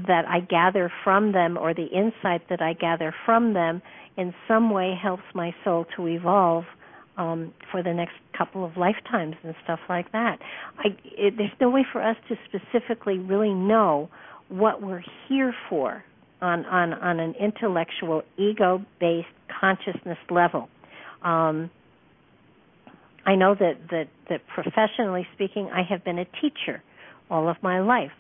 that I gather from them or the insight that I gather from them in some way helps my soul to evolve for the next couple of lifetimes and stuff like that. There's no way for us to specifically really know what we're here for on an intellectual, ego-based consciousness level. I know that professionally speaking, I have been a teacher all of my life.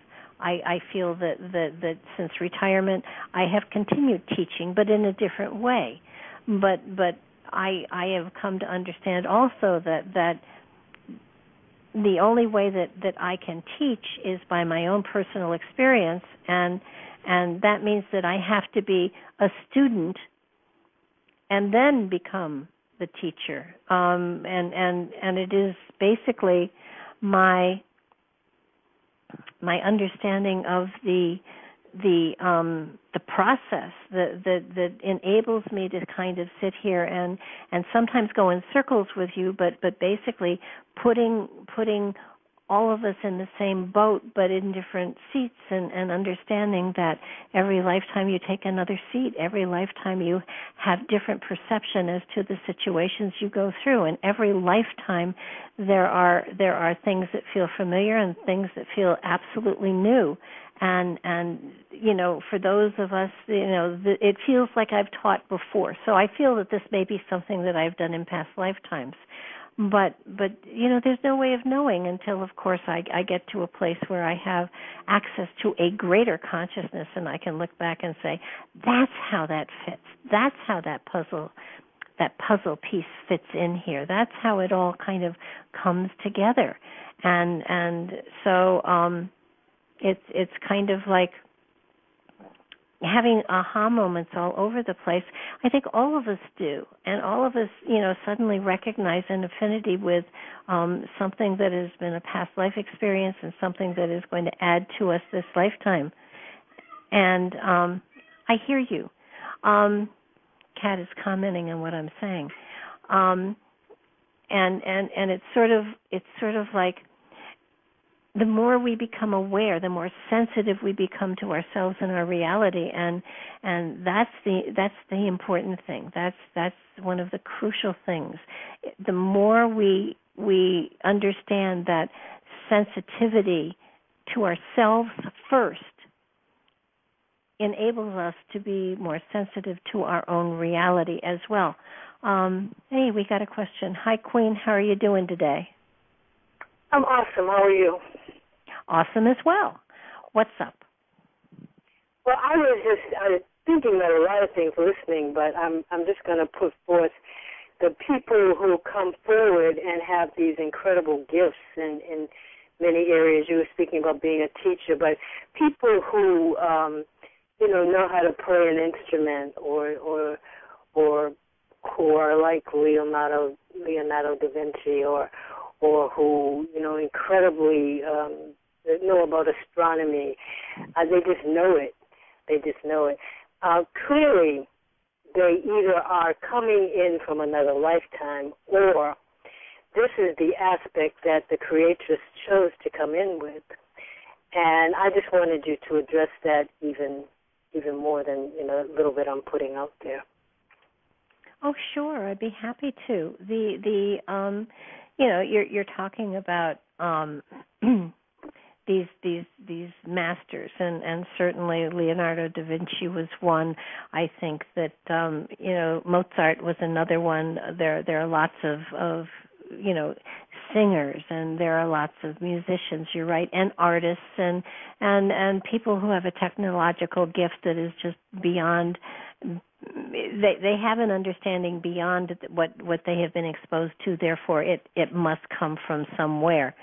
I feel that since retirement, I have continued teaching, but in a different way. But I have come to understand also that the only way that I can teach is by my own personal experience, and that means that I have to be a student and then become the teacher. And it is basically my understanding of the process that enables me to kind of sit here and sometimes go in circles with you, but basically putting all of us in the same boat, but in different seats, and understanding that every lifetime you take another seat, every lifetime you have different perception as to the situations you go through, and every lifetime there are things that feel familiar and things that feel absolutely new. And for those of us, it feels like I've taught before. So I feel that this may be something that I've done in past lifetimes. But there's no way of knowing until, of course, I get to a place where I have access to a greater consciousness, and I can look back and say, that's how that fits. That's how that puzzle piece fits in here. That's how it all kind of comes together. And so it's kind of like having aha moments all over the place. I think all of us do, and all of us, suddenly recognize an affinity with something that has been a past life experience and something that is going to add to us this lifetime. And I hear you. Kat is commenting on what I'm saying, and it's sort of like, the more we become aware, the more sensitive we become to ourselves and our reality, and that's the important thing. That's one of the crucial things. The more we understand that sensitivity to ourselves first enables us to be more sensitive to our own reality as well. Hey, we got a question. Hi, Queen. How are you doing today? I'm awesome. How are you? Awesome as well. What's up? Well, I was thinking about a lot of things listening, but I'm just going to put forth the people who come forward and have these incredible gifts in many areas. You were speaking about being a teacher, but people who know how to play an instrument, or who are like Leonardo da Vinci, or who incredibly know about astronomy. They just know it. Clearly, they either are coming in from another lifetime, or this is the aspect that the Creatress chose to come in with. And I just wanted you to address that even more than a little bit I'm putting out there. Oh, sure, I'd be happy to. You're talking about these masters, and certainly Leonardo da Vinci was one. I think that Mozart was another one. There are lots of singers, and there are lots of musicians. You're right, and artists, and people who have a technological gift that is just beyond. They have an understanding beyond what they have been exposed to. Therefore, it must come from somewhere.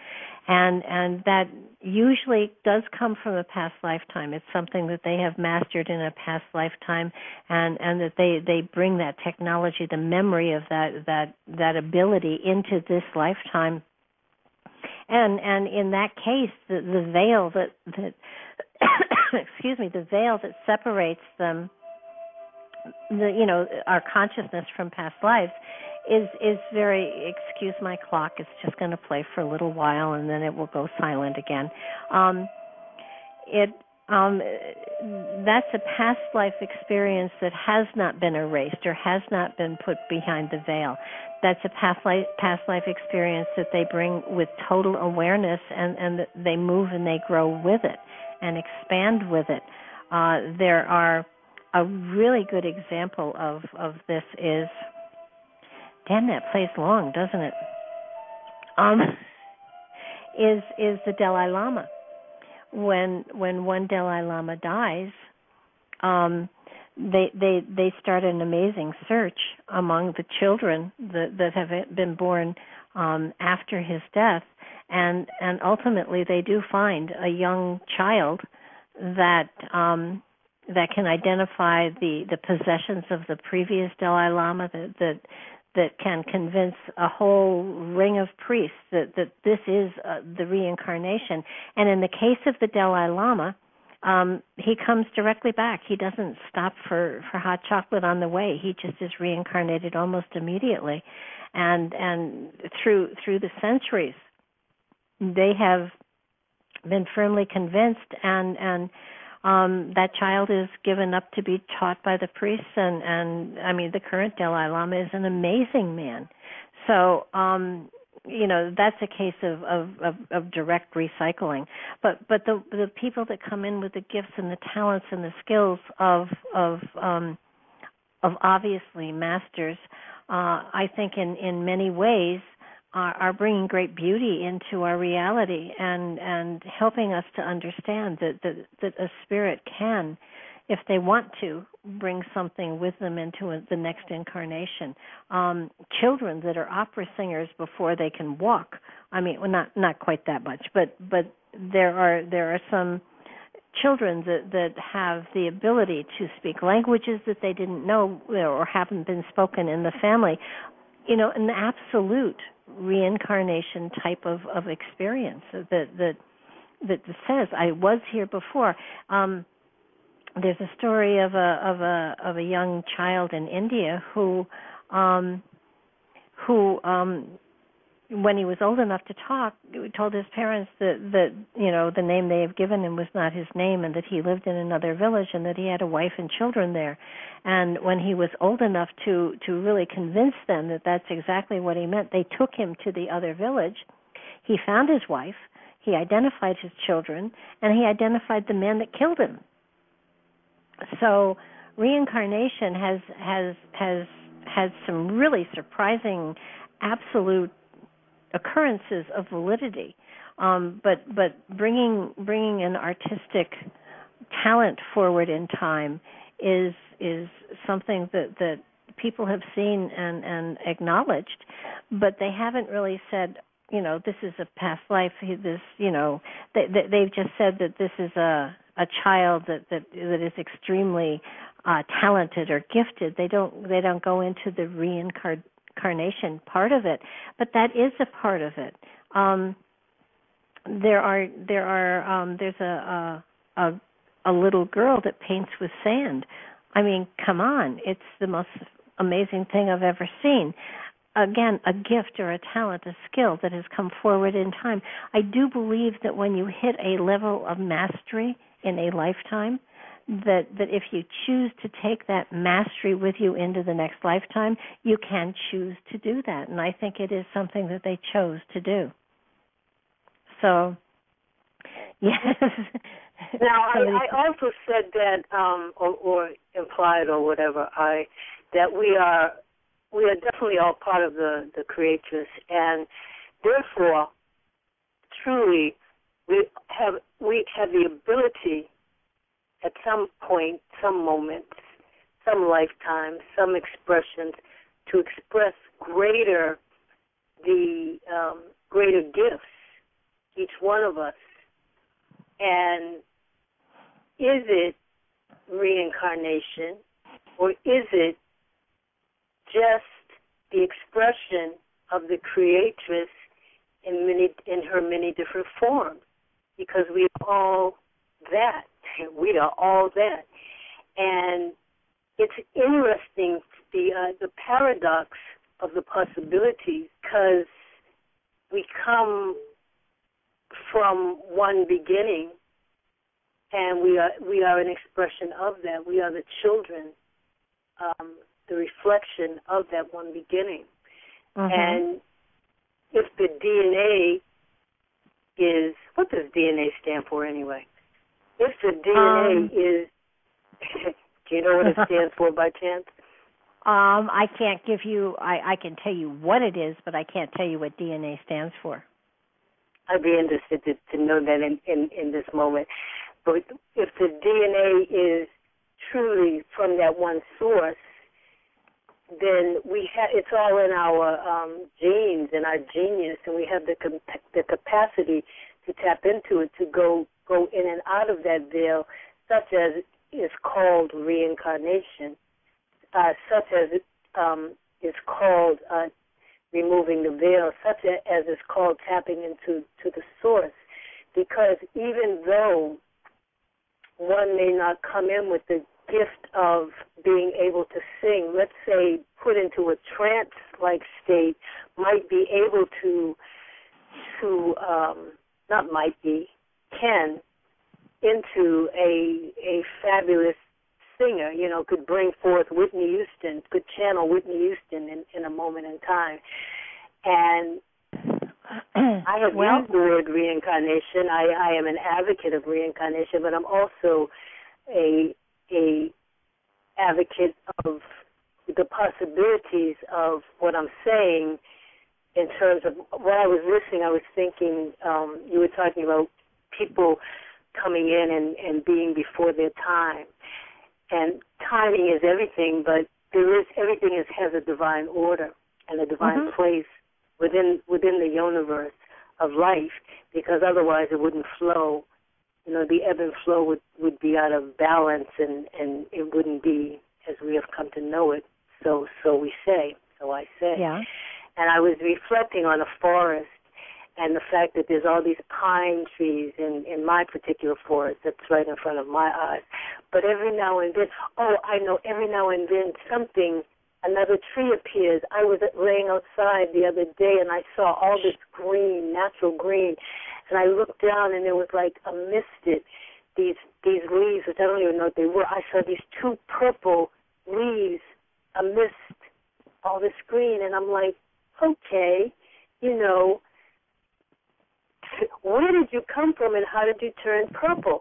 and that usually does come from a past lifetime. It's something that they have mastered in a past lifetime, and that they bring that technology, the memory of that ability into this lifetime. And in that case, the veil that excuse me, the veil that separates them, our consciousness from past lives, is very. Excuse my clock. It's just going to play for a little while, and then it will go silent again. That's a past life experience that has not been erased or has not been put behind the veil. That's a past life experience that they bring with total awareness, and they move and they grow with it and expand with it. There are a really good example of this is, damn, that plays long, doesn't it? Is the Dalai Lama. When one Dalai Lama dies, they start an amazing search among the children that have been born after his death, and ultimately they do find a young child that can identify the possessions of the previous Dalai Lama, that can convince a whole ring of priests that this is the reincarnation. And in the case of the Dalai Lama, he comes directly back. He doesn't stop for hot chocolate on the way. He just is reincarnated almost immediately. And through the centuries, they have been firmly convinced, and that child is given up to be taught by the priests, and I mean, the current Dalai Lama is an amazing man. So, that's a case of direct recycling. But the people that come in with the gifts and the talents and the skills of obviously masters, I think in many ways are bringing great beauty into our reality and helping us to understand that a spirit can, if they want to, bring something with them into the next incarnation. Children that are opera singers before they can walk. I mean, well, not quite that much, but there are some children that have the ability to speak languages that they didn't know or haven't been spoken in the family. An absolute reincarnation type of experience that says, I was here before. There's a story of a young child in India who when he was old enough to talk, told his parents that the name they have given him was not his name, and that he lived in another village, and that he had a wife and children there. And when he was old enough to really convince them that that's exactly what he meant, they took him to the other village. He found his wife, he identified his children, and he identified the man that killed him. So reincarnation has had some really surprising, absolute occurrences of validity, but bringing an artistic talent forward in time is something that people have seen and acknowledged, but they haven't really said, this is a past life. They've just said that this is a child that is extremely talented or gifted. They don't go into the reincarnation part of it, but that is a part of it. There's a little girl that paints with sand. I mean, come on, it's the most amazing thing I've ever seen. Again, a gift or a talent, a skill that has come forward in time. I do believe that when you hit a level of mastery in a lifetime, that if you choose to take that mastery with you into the next lifetime, you can choose to do that. And I think it is something that they chose to do. So, yes. Now, I also said that, or implied or whatever, that we are definitely all part of the Creatress, and therefore, truly, we have the ability at some point, some moments, some lifetimes, some expressions, to express greater gifts each one of us. And is it reincarnation, or is it just the expression of the Creatress in her many different forms? Because we are all that. We are all that. And it's interesting, the paradox of the possibilities, because we come from one beginning, and we are an expression of that. We are the children, the reflection of that one beginning. Mm-hmm. And if the DNA is, what does DNA stand for anyway? If the DNA is, do you know what it stands for by chance? I can't give you, I can tell you what it is, but I can't tell you what DNA stands for. I'd be interested to know that in this moment. But if the DNA is truly from that one source, then it's all in our genes and our genius, and we have the capacity to tap into it, to go in and out of that veil, such as is called reincarnation, such as is called removing the veil, such as is called tapping into the source. Because even though one may not come in with the gift of being able to sing, let's say put into a trance-like state, might be able to not might be, can, into a fabulous singer, could bring forth Whitney Houston, could channel Whitney Houston in a moment in time. And I have used the word reincarnation. I am an advocate of reincarnation, but I'm also a advocate of the possibilities of what I'm saying. In terms of, while I was listening, I was thinking, you were talking about people coming in and being before their time. And timing is everything, but everything has a divine order and a divine place within the universe of life, because otherwise it wouldn't flow. The ebb and flow would be out of balance, and it wouldn't be as we have come to know it. So we say, so I say. Yeah. And I was reflecting on a forest and the fact that there's all these pine trees in my particular forest that's right in front of my eyes. But every now and then, every now and then another tree appears. I was laying outside the other day and I saw all this green, natural green, and I looked down and there was like a misted, these leaves, which I don't even know what they were. I saw these two purple leaves amidst all this green, and I'm like, okay, where did you come from and how did you turn purple?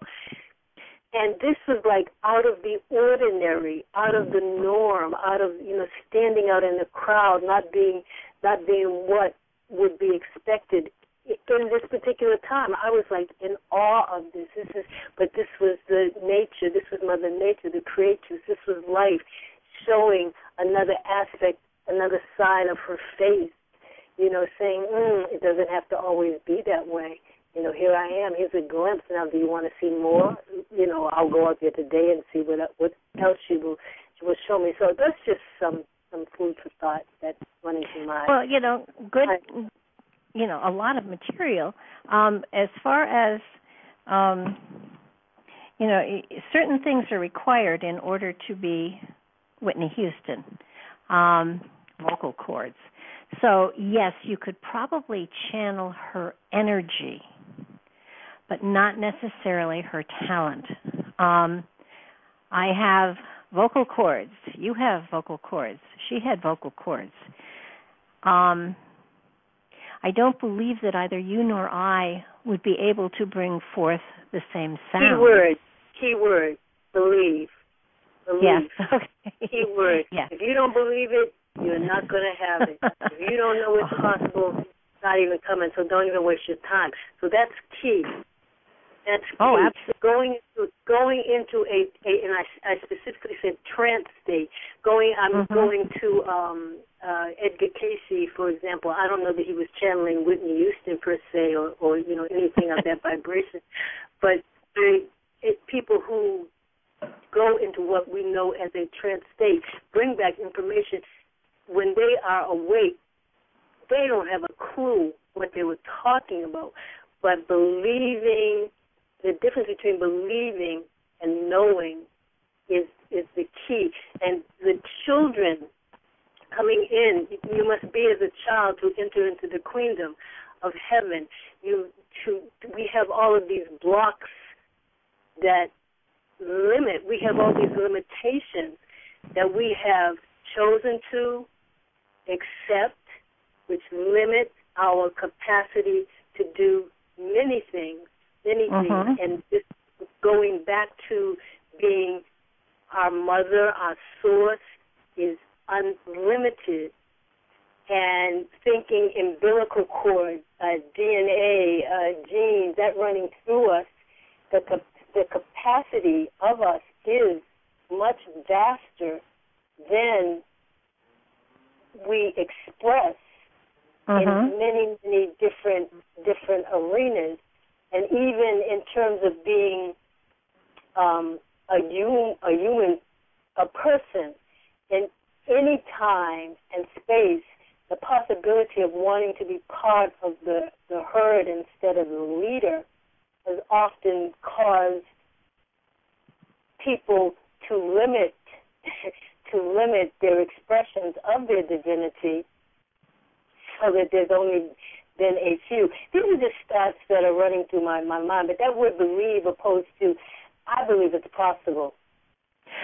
And this was like out of the ordinary, out of the norm, out of, standing out in the crowd, not being what would be expected in this particular time. I was like in awe of this. But this was the nature, this was Mother Nature, the Creatress, this was life showing another aspect, another side of her face, saying, it doesn't have to always be that way. Here I am. Here's a glimpse. Now, do you want to see more? I'll go out there today and see what else she will show me. So that's just some food for thought that's running through my mind. Well, good, a lot of material. As far as, certain things are required in order to be Whitney Houston, vocal cords. So, yes, you could probably channel her energy, but not necessarily her talent. I have vocal cords. You have vocal cords. She had vocal cords. I don't believe that either you nor I would be able to bring forth the same sound. Keyword, believe. Yes, okay. Keyword. Yes. If you don't believe it, you're not going to have it. If you don't know it's possible, it's not even coming, so don't even waste your time. So that's key. That's key. Oh, absolutely. Going into and I specifically said trance state. I'm going to Edgar Casey, for example, I don't know that he was channeling Whitney Houston per se, or anything of that vibration, but people who go into what we know as a trance state bring back information. When they are awake, they don't have a clue what they were talking about, but believing, the difference between believing and knowing is the key. And the children coming in, you must be as a child to enter into the kingdom of heaven. We have all of these blocks that limit. We have all these limitations that we have chosen to accept, which limit our capacity to do many things. And this going back to being our mother, our source, is unlimited. And thinking umbilical cord, DNA, genes, that running through us, the capacity of us is much vaster than we express in many, many different arenas. And even in terms of being a human, a person, in any time and space, the possibility of wanting to be part of the herd instead of the leader has often caused people to limit their expressions of their divinity, so that there's only been a few. These are just thoughts that are running through my mind, but that word believe opposed to I believe it's possible.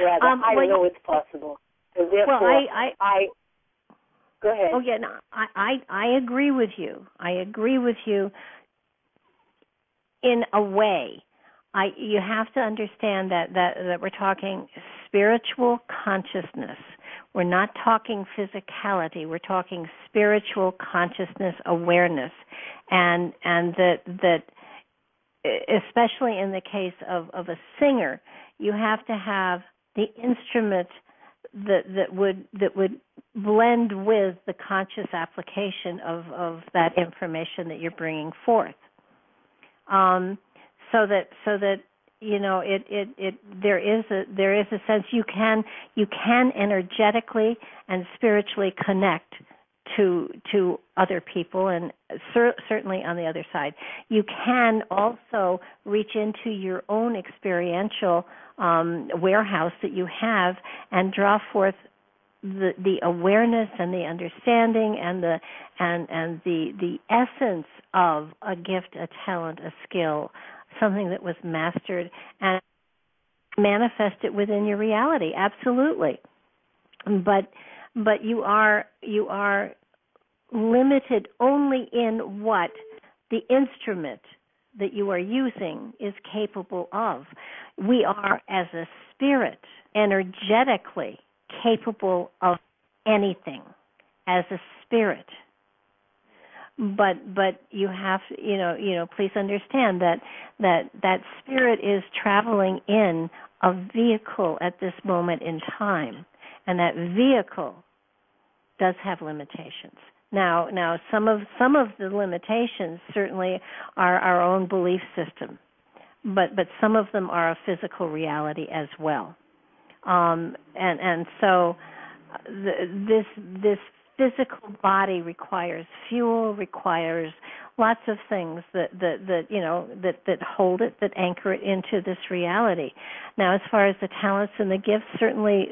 Rather, I know it's possible. So therefore, I go ahead. Oh yeah, no, I agree with you. I agree with you in a way. You have to understand that we're talking spiritual consciousness. We're not talking physicality. We're talking spiritual consciousness awareness, and that especially in the case of a singer, you have to have the instrument that would blend with the conscious application of that information that you're bringing forth. So that there is a sense you can energetically and spiritually connect to other people, and certainly on the other side, you can also reach into your own experiential warehouse that you have and draw forth the awareness and the understanding and the essence of a gift, a talent, a skill, something that was mastered, and manifest it within your reality. Absolutely, but you are limited only in what the instrument that you are using is capable of. We are, as a spirit, energetically capable of anything as a spirit. But you have to, please understand that spirit is traveling in a vehicle at this moment in time, and that vehicle does have limitations. Now some of the limitations certainly are our own belief system, but some of them are a physical reality as well. And so this physical body requires fuel, requires lots of things that hold it, that anchor it into this reality. Now, as far as the talents and the gifts, certainly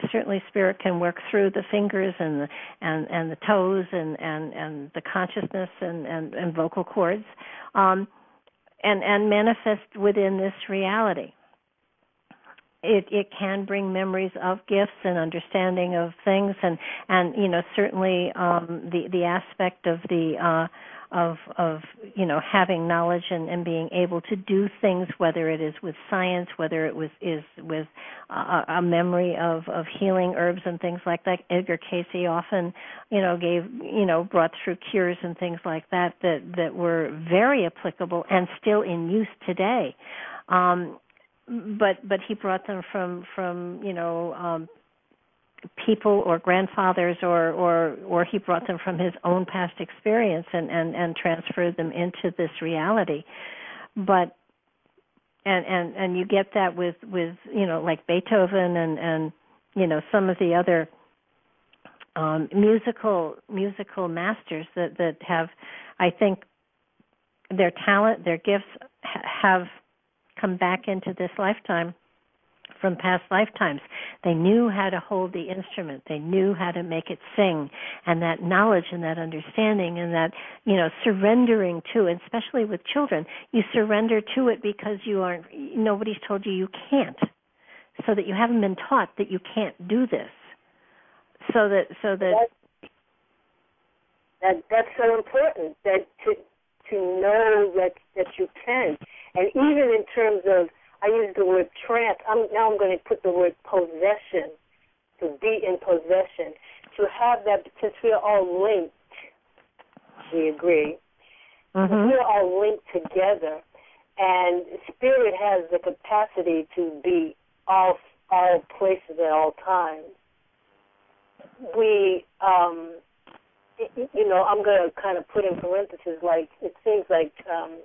spirit can work through the fingers and the toes and the consciousness and vocal cords, and manifest within this reality. It can bring memories of gifts and understanding of things, and certainly the aspect of the of having knowledge and being able to do things, whether it is with science, whether it is with a memory of healing herbs and things like that. Edgar Casey often brought through cures and things like that were very applicable and still in use today. But he brought them from people or grandfathers, or he brought them from his own past experience and transferred them into this reality. But and you get that with like Beethoven and some of the other musical masters that have, I think, their talent, their gifts have come back into this lifetime from past lifetimes. They knew how to hold the instrument. They knew how to make it sing. And that knowledge and that understanding and that, surrendering to it, especially with children, you surrender to it because nobody's told you can't, so that you haven't been taught that you can't do this. That's so important, that to know that you can. And even in terms of, I use the word trance. I'm going to put the word possession, to be in possession, to have that, since we are all linked, we agree, we're all linked together, and spirit has the capacity to be all places at all times. I'm going to kind of put in parentheses, like, it seems like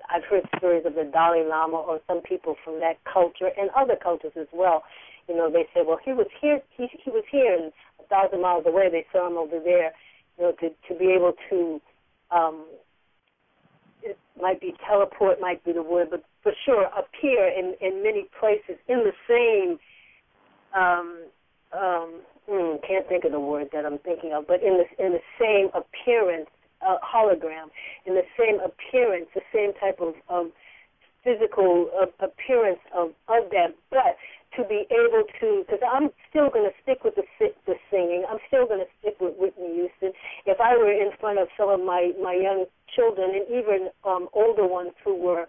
I've heard stories of the Dalai Lama or some people from that culture and other cultures as well. They say, well, he was here, and 1,000 miles away they saw him over there. To be able to, it might be teleport, might be the word, but for sure appear in many places in the same, can't think of the word that I'm thinking of, but in the same appearance, hologram, in the same appearance, the same type of physical appearance of that. But to be able to, because I'm still going to stick with the singing, I'm still going to stick with Whitney Houston. If I were in front of some of my young children and even older ones who were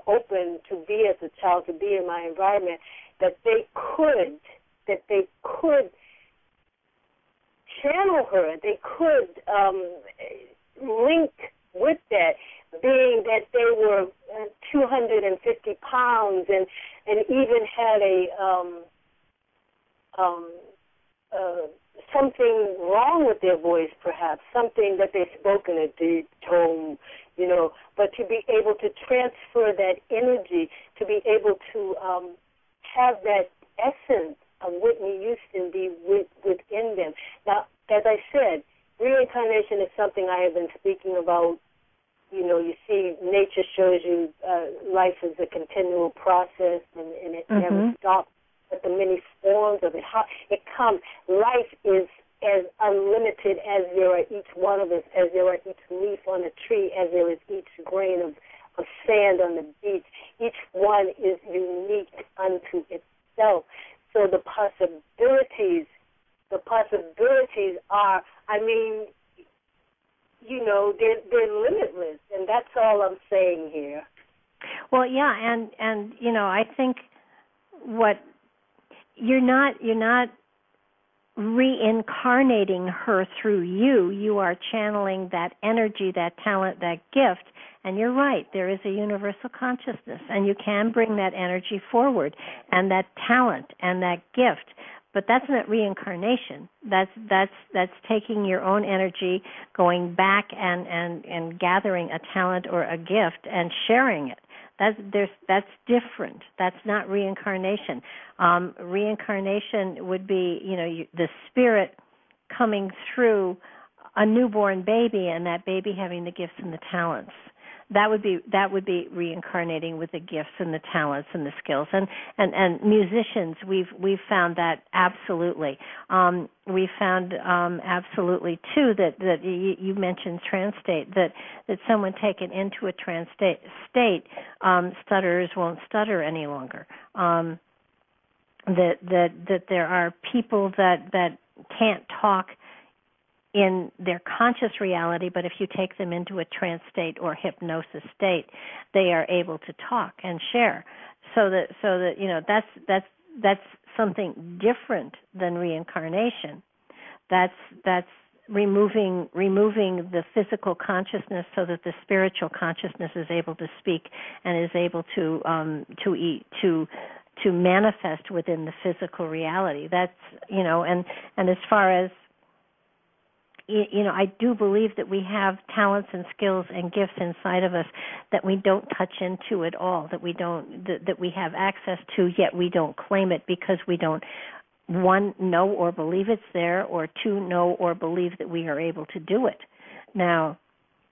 open to be as a child, to be in my environment, that they could channel her, they could link with that, being that they were 250 pounds and even had something wrong with their voice, perhaps, something that they spoke in a deep tone, but to be able to transfer that energy, to be able to have that essence of Whitney Houston be within them. Now, as I said, reincarnation is something I have been speaking about. You see, nature shows you life is a continual process, and it never stops. But the many forms of it, how it comes. Life is as unlimited as there are each one of us, as there are each leaf on a tree, as there is each grain of sand on the beach. Each one is unique unto itself. So the possibilities are, they're limitless, and that's all I'm saying here. Well, yeah, and I think what you're not reincarnating her through you. You are channeling that energy, that talent, that gift. And you're right, there is a universal consciousness, and you can bring that energy forward and that talent and that gift. But that's not reincarnation. That's taking your own energy, going back and gathering a talent or a gift and sharing it. That's different. That's not reincarnation. Reincarnation would be, the spirit coming through a newborn baby and that baby having the gifts and the talents. That would be reincarnating with the gifts and the talents and the skills. And musicians, we've found that absolutely. We found absolutely too that you mentioned trance state, that someone taken into a trance state, stutterers won't stutter any longer. That there are people that can't talk in their conscious reality, but if you take them into a trance state or hypnosis state, they are able to talk and share. So that that's something different than reincarnation. That's removing the physical consciousness so that the spiritual consciousness is able to speak and is able to to manifest within the physical reality. That's, and as far as, I do believe that we have talents and skills and gifts inside of us that we don't touch into at all, that we have access to, yet we don't claim it because we don't, one, know or believe it's there, or two, know or believe that we are able to do it. Now,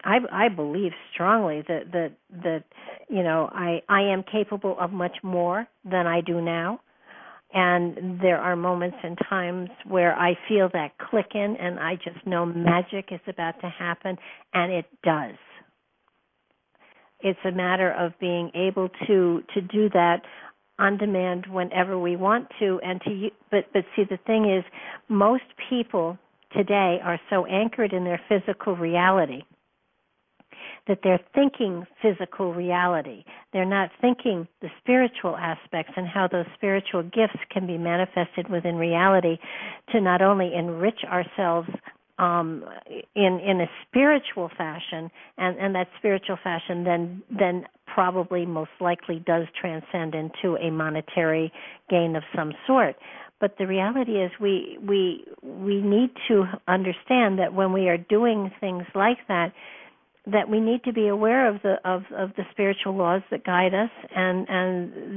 I believe strongly that I am capable of much more than I do now. And there are moments and times where I feel that click in and I just know magic is about to happen, and it does. It's a matter of being able to do that on demand whenever we want to, but see, the thing is, most people today are so anchored in their physical reality that they're thinking physical reality. They're not thinking the spiritual aspects and how those spiritual gifts can be manifested within reality to not only enrich ourselves in a spiritual fashion, and that spiritual fashion then probably most likely does transcend into a monetary gain of some sort. But the reality is we need to understand that when we are doing things like that we need to be aware of the spiritual laws that guide us and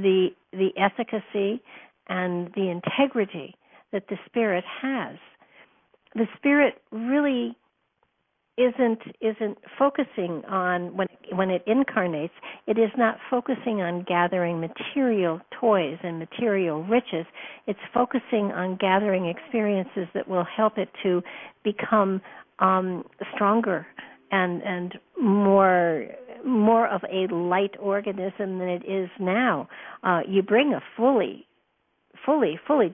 the efficacy and the integrity that the spirit has. The spirit really isn't focusing on when it incarnates. It is not focusing on gathering material toys and material riches. It's focusing on gathering experiences that will help it to become stronger and more of a light organism than it is now. You bring a fully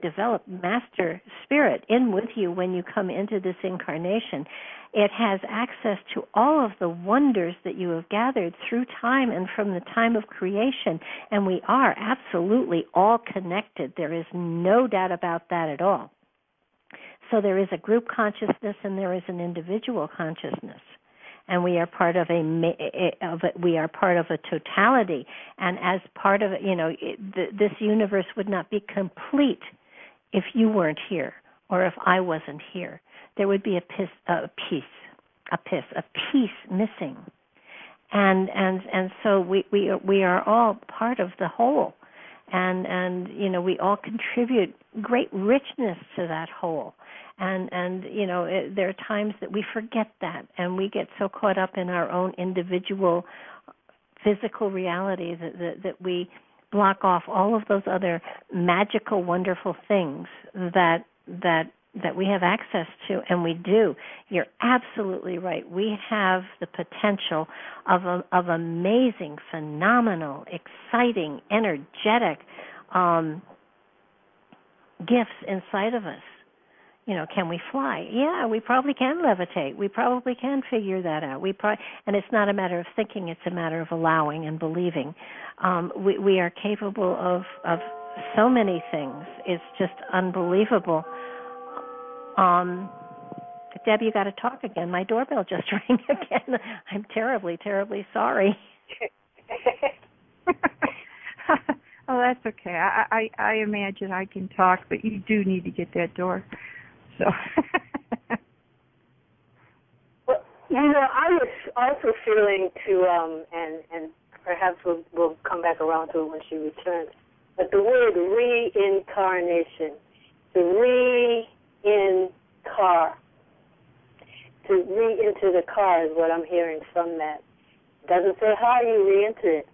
developed master spirit in with you when you come into this incarnation. It has access to all of the wonders that you have gathered through time and from the time of creation, and we are absolutely all connected. There is no doubt about that at all. So there is a group consciousness and there is an individual consciousness. And we are part of a totality, and as part of it, this universe would not be complete if you weren't here or if I wasn't here. There would be a piece missing, and so we are all part of the whole, and we all contribute great richness to that whole. And there are times that we forget that, and we get so caught up in our own individual physical reality that we block off all of those other magical, wonderful things that we have access to, and we do. You're absolutely right. We have the potential of amazing, phenomenal, exciting, energetic gifts inside of us. Can we fly? Yeah, we probably can levitate. We probably can figure that out. And it's not a matter of thinking; it's a matter of allowing and believing. We are capable of so many things. It's just unbelievable. Deb, you got to talk again. My doorbell just rang again. I'm terribly, terribly sorry. Oh, that's okay. I imagine I can talk, but you do need to get that door. So. Well, I was also feeling and perhaps we'll come back around to it when she returns, but the word reincarnation, to re-enter the car is what I'm hearing from that. It doesn't say how you re-enter it.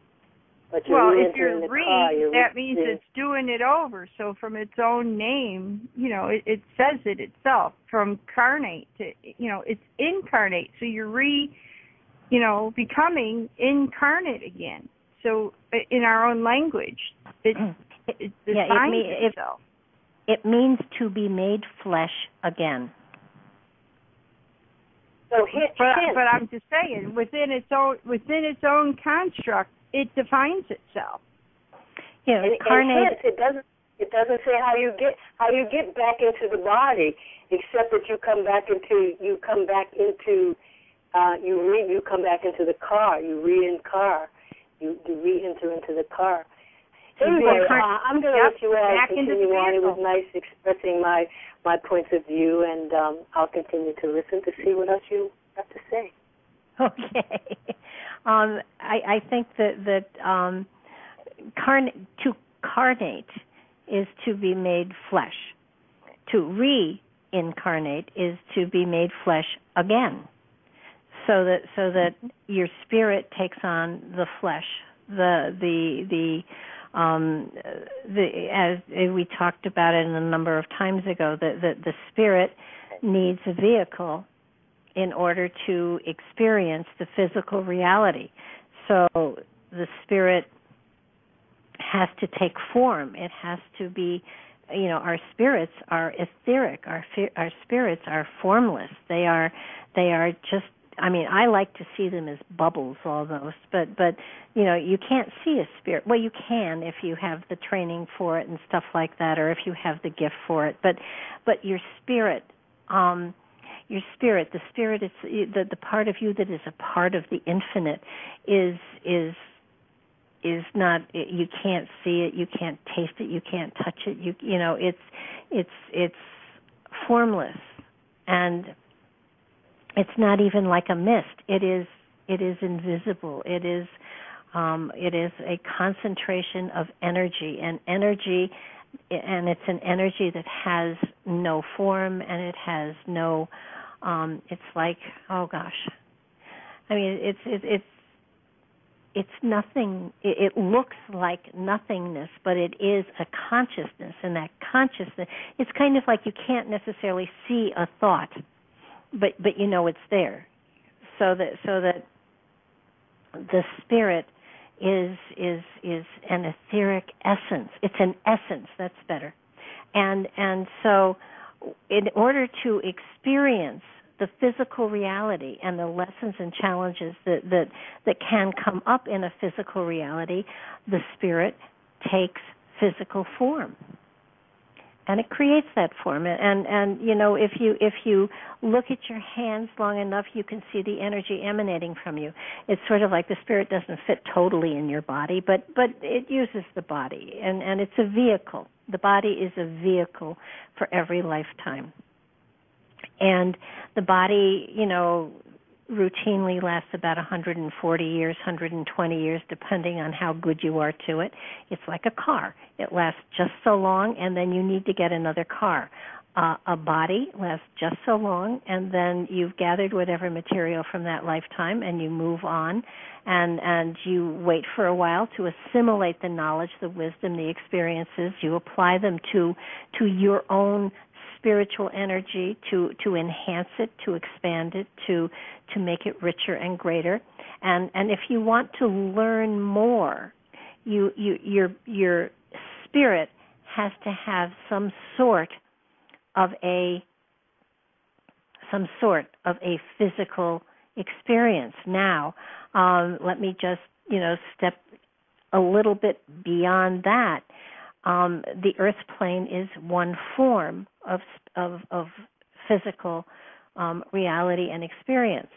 But if you're that means it's doing it over. So from its own name, it says it itself. From carnate to, it's incarnate. So you're becoming incarnate again. So in our own language, it defines itself. It means to be made flesh again. So but I'm just saying, within its own construct, it defines itself. Carnate. It doesn't say how you get back into the body, except that you come back into the car. You re-enter into the car. Anyway, I'm going to let you all back continue on. It was nice expressing my points of view, and I'll continue to listen to see what else you have to say. Okay. I think that to carnate is to be made flesh. To reincarnate is to be made flesh again, so that your spirit takes on the flesh. As we talked about it a number of times ago, that the spirit needs a vehicle in order to experience the physical reality. So the spirit has to take form. It has to be, our spirits are etheric. Our spirits are formless. They are just, I like to see them as bubbles almost, but you can't see a spirit. Well, you can if you have the training for it and stuff like that, or if you have the gift for it. But your spirit, the spirit is the part of you that is a part of the infinite is not. You can't see it. You can't taste it. You can't touch it. It's formless, and it's not even like a mist. It is invisible. It is a concentration of energy, and it's an energy that has no form, and it has no. It's like, oh gosh, it's nothing. It looks like nothingness, but it is a consciousness, and that consciousness, it's kind of like you can't necessarily see a thought, but it's there. So that the spirit is an etheric essence. It's an essence. That's better. And so, in order to experience the physical reality and the lessons and challenges that can come up in a physical reality, the spirit takes physical form, and it creates that form. And if you look at your hands long enough, you can see the energy emanating from you. It's sort of like the spirit doesn't fit totally in your body, but it uses the body, and it's a vehicle. The body is a vehicle for every lifetime. And the body, routinely lasts about 140 years, 120 years, depending on how good you are to it. It's like a car. It lasts just so long, and then you need to get another car. A body lasts just so long, and then you've gathered whatever material from that lifetime, and you move on, and you wait for a while to assimilate the knowledge, the wisdom, the experiences. You apply them to your own spiritual energy, to enhance it, to expand it, to make it richer and greater. And if you want to learn more, your spirit has to have some sort of a physical experience. Now, let me just step a little bit beyond that. The earth plane is one form of physical reality and experience.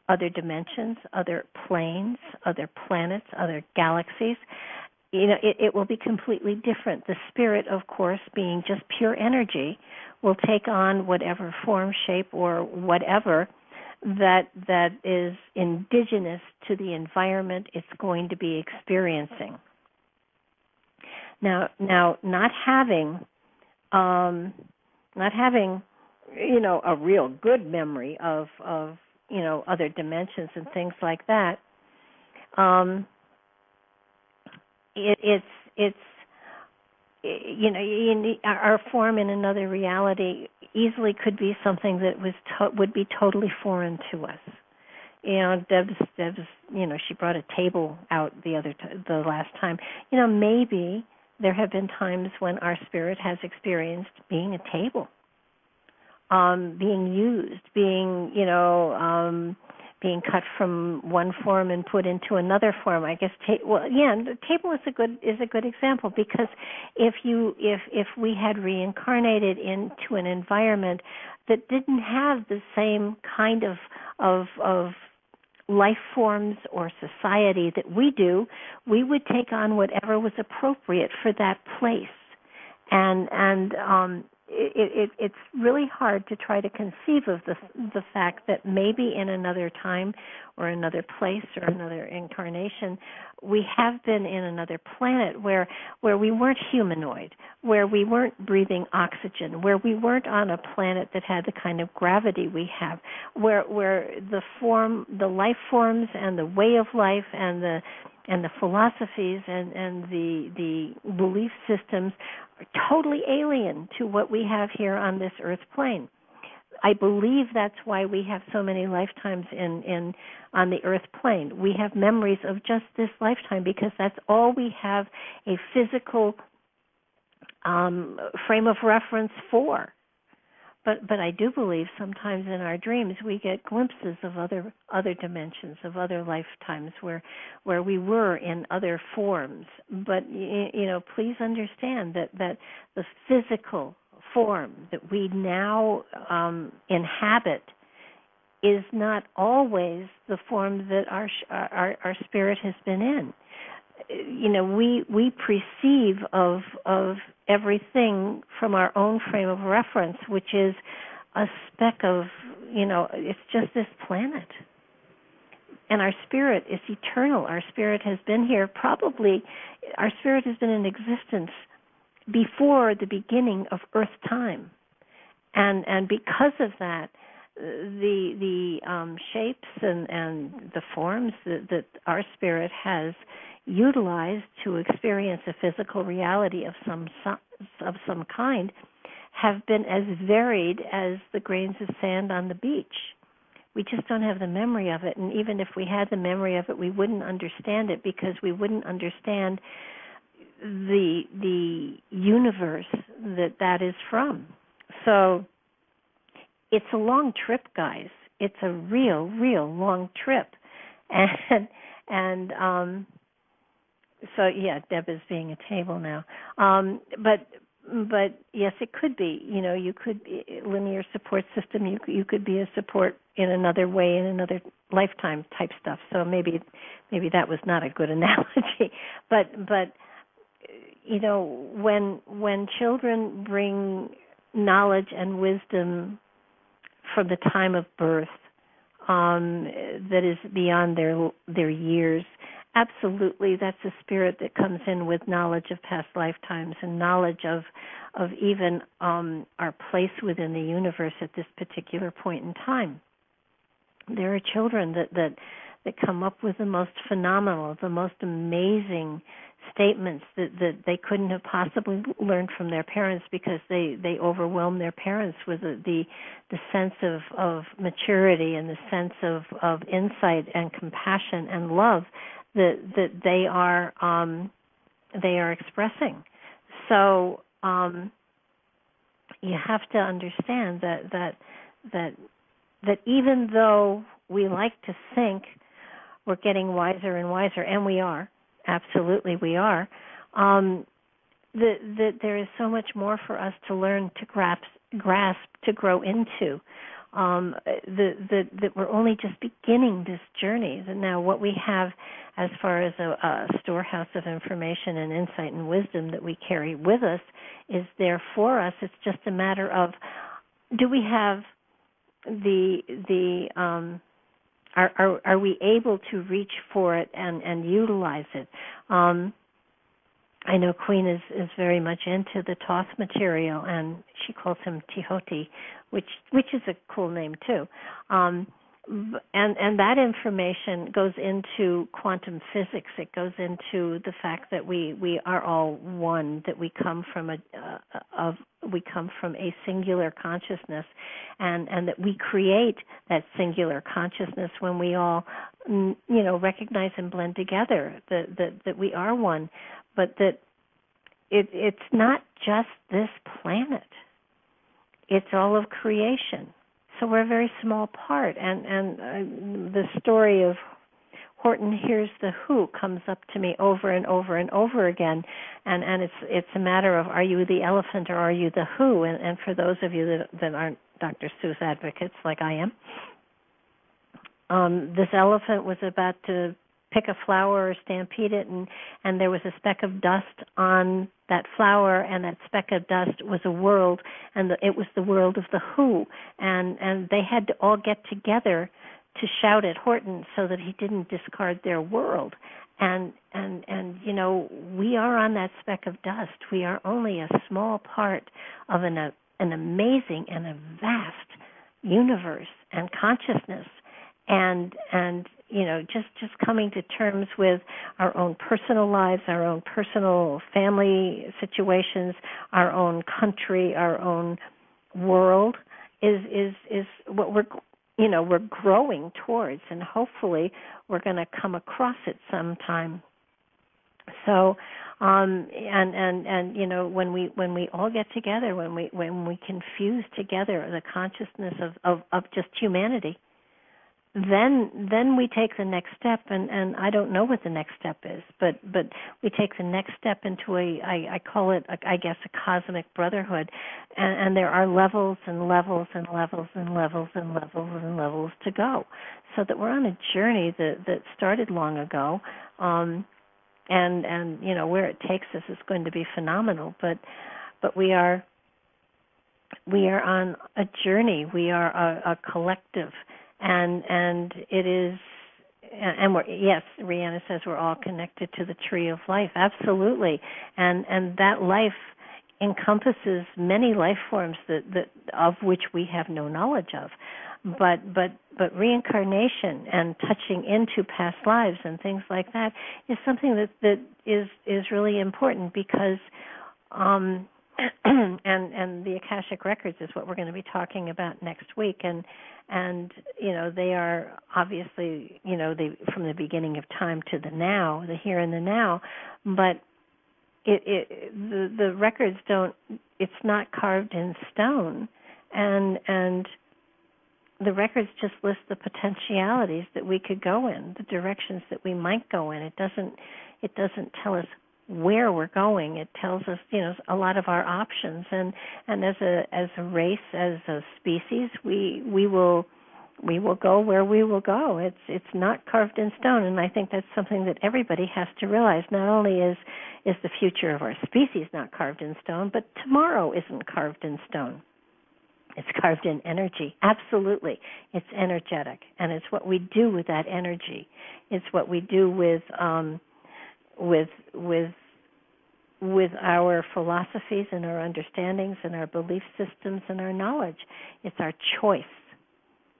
Other dimensions, other planes, other planets, other galaxies, it will be completely different. The spirit, of course, being just pure energy, will take on whatever form, shape, or whatever that is indigenous to the environment it's going to be experiencing. Now, not having a real good memory of other dimensions and things like that. Our form in another reality easily could be something that would be totally foreign to us. Deb's, she brought a table out the last time. Maybe there have been times when our spirit has experienced being a table, being used, being being cut from one form and put into another form. I guess the table is a good example, because if we had reincarnated into an environment that didn't have the same kind of life forms or society that we do, we would take on whatever was appropriate for that place. It's really hard to try to conceive of the fact that maybe in another time or another place or another incarnation, we have been in another planet where we weren't humanoid, where we weren't breathing oxygen, where we weren't on a planet that had the kind of gravity we have, where the life forms and the way of life and the philosophies and the belief systems are totally alien to what we have here on this earth plane. I believe that's why we have so many lifetimes on the earth plane. We have memories of just this lifetime because that's all we have a physical frame of reference for. But I do believe sometimes in our dreams we get glimpses of other dimensions, of other lifetimes where we were in other forms. But please understand that the physical form that we now inhabit is not always the form that our spirit has been in. We perceive of everything from our own frame of reference, which is a speck of, it's just this planet. And our spirit is eternal. Our spirit has been here our spirit has been in existence before the beginning of Earth time. And because of that, the shapes and the forms that our spirit has utilized to experience a physical reality of some kind have been as varied as the grains of sand on the beach. We just don't have the memory of it, and even if we had the memory of it, we wouldn't understand it because we wouldn't understand the universe that is from. So it's a long trip, guys. It's a real long trip, and so yeah, Deb is being a table now. But yes, it could be. You could be linear support system. You could be a support in another way, in another lifetime type stuff. So maybe that was not a good analogy. But when children bring knowledge and wisdom from the time of birth, that is beyond their years. Absolutely, that's a spirit that comes in with knowledge of past lifetimes and knowledge of even our place within the universe at this particular point in time. There are children that come up with the most phenomenal, the most amazing statements that they couldn't have possibly learned from their parents because they overwhelm their parents with the sense of maturity and the sense of insight and compassion and love that they are expressing. So you have to understand that even though we like to think we're getting wiser and wiser, and we are, absolutely we are, that there is so much more for us to learn, to grasp, to grow into, that we're only just beginning this journey. And now what we have as far as a storehouse of information and insight and wisdom that we carry with us is there for us. It's just a matter of, do we have are we able to reach for it and utilize it? I know Queen is very much into the Thoth material, and she calls him Tehoti, which is a cool name too. And that information goes into quantum physics. It goes into the fact that we are all one, that we come from a singular consciousness, and that we create that singular consciousness when we all recognize and blend together that we are one, but that it's not just this planet. It's all of creation. So we're a very small part, and the story of Horton Hears the Who comes up to me over and over and over again, and it's a matter of, are you the elephant or are you the who? And for those of you that aren't Dr. Seuss advocates like I am, this elephant was about to pick a flower or stampede it, and there was a speck of dust on that flower, and that speck of dust was a world, and it was the world of the Who, and they had to all get together to shout at Horton so that he didn't discard their world. And you know, we are on that speck of dust. We are only a small part of an amazing and a vast universe and consciousness. And you know, just coming to terms with our own personal lives, our own personal family situations, our own country, our own world is what we're growing towards, and hopefully we're going to come across it sometime. So, and you know, when we all get together, when we can fuse together the consciousness of just humanity, then we take the next step, and I don't know what the next step is, but we take the next step into I call it, I guess, a cosmic brotherhood, and there are levels and levels and levels and levels and levels and levels to go, so that we're on a journey that started long ago, and you know, where it takes us is going to be phenomenal, but we are on a journey. We are a collective. And it is, and yes, Rhianna says we're all connected to the tree of life. Absolutely, and that life encompasses many life forms that of which we have no knowledge of. But reincarnation and touching into past lives and things like that is something that is really important, because and the Akashic Records is what we're going to be talking about next week, and you know, they are obviously, you know, they from the beginning of time to the now, the here and the now, but the records don't, it's not carved in stone, and the records just list the potentialities that we could go in, the directions that we might go in. It doesn't tell us where we're going. It tells us, you know, a lot of our options, and as a race, as a species, we will go where we will go. It's not carved in stone, and I think that's something that everybody has to realize. Not only is the future of our species not carved in stone, but tomorrow isn't carved in stone. It's carved in energy. Absolutely. It's energetic, and it's what we do with that energy. It's what we do with our philosophies and our understandings and our belief systems and our knowledge. It's our choice.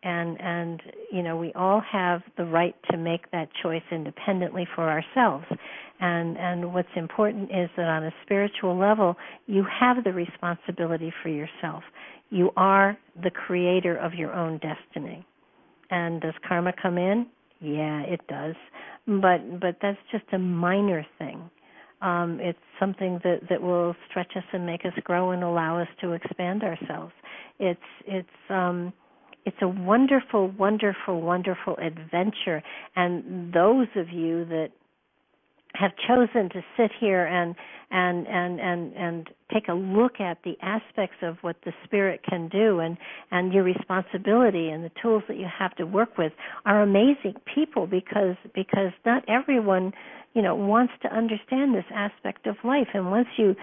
And you know, we all have the right to make that choice independently for ourselves. And what's important is that on a spiritual level, you have the responsibility for yourself. You are the creator of your own destiny. And does karma come in? Yeah, it does. But that's just a minor thing. It's something that will stretch us and make us grow and allow us to expand ourselves. It's a wonderful, wonderful, wonderful adventure. And those of you that have chosen to sit here and take a look at the aspects of what the Spirit can do, and your responsibility and the tools that you have to work with are amazing people, because not everyone, you know, wants to understand this aspect of life. And once you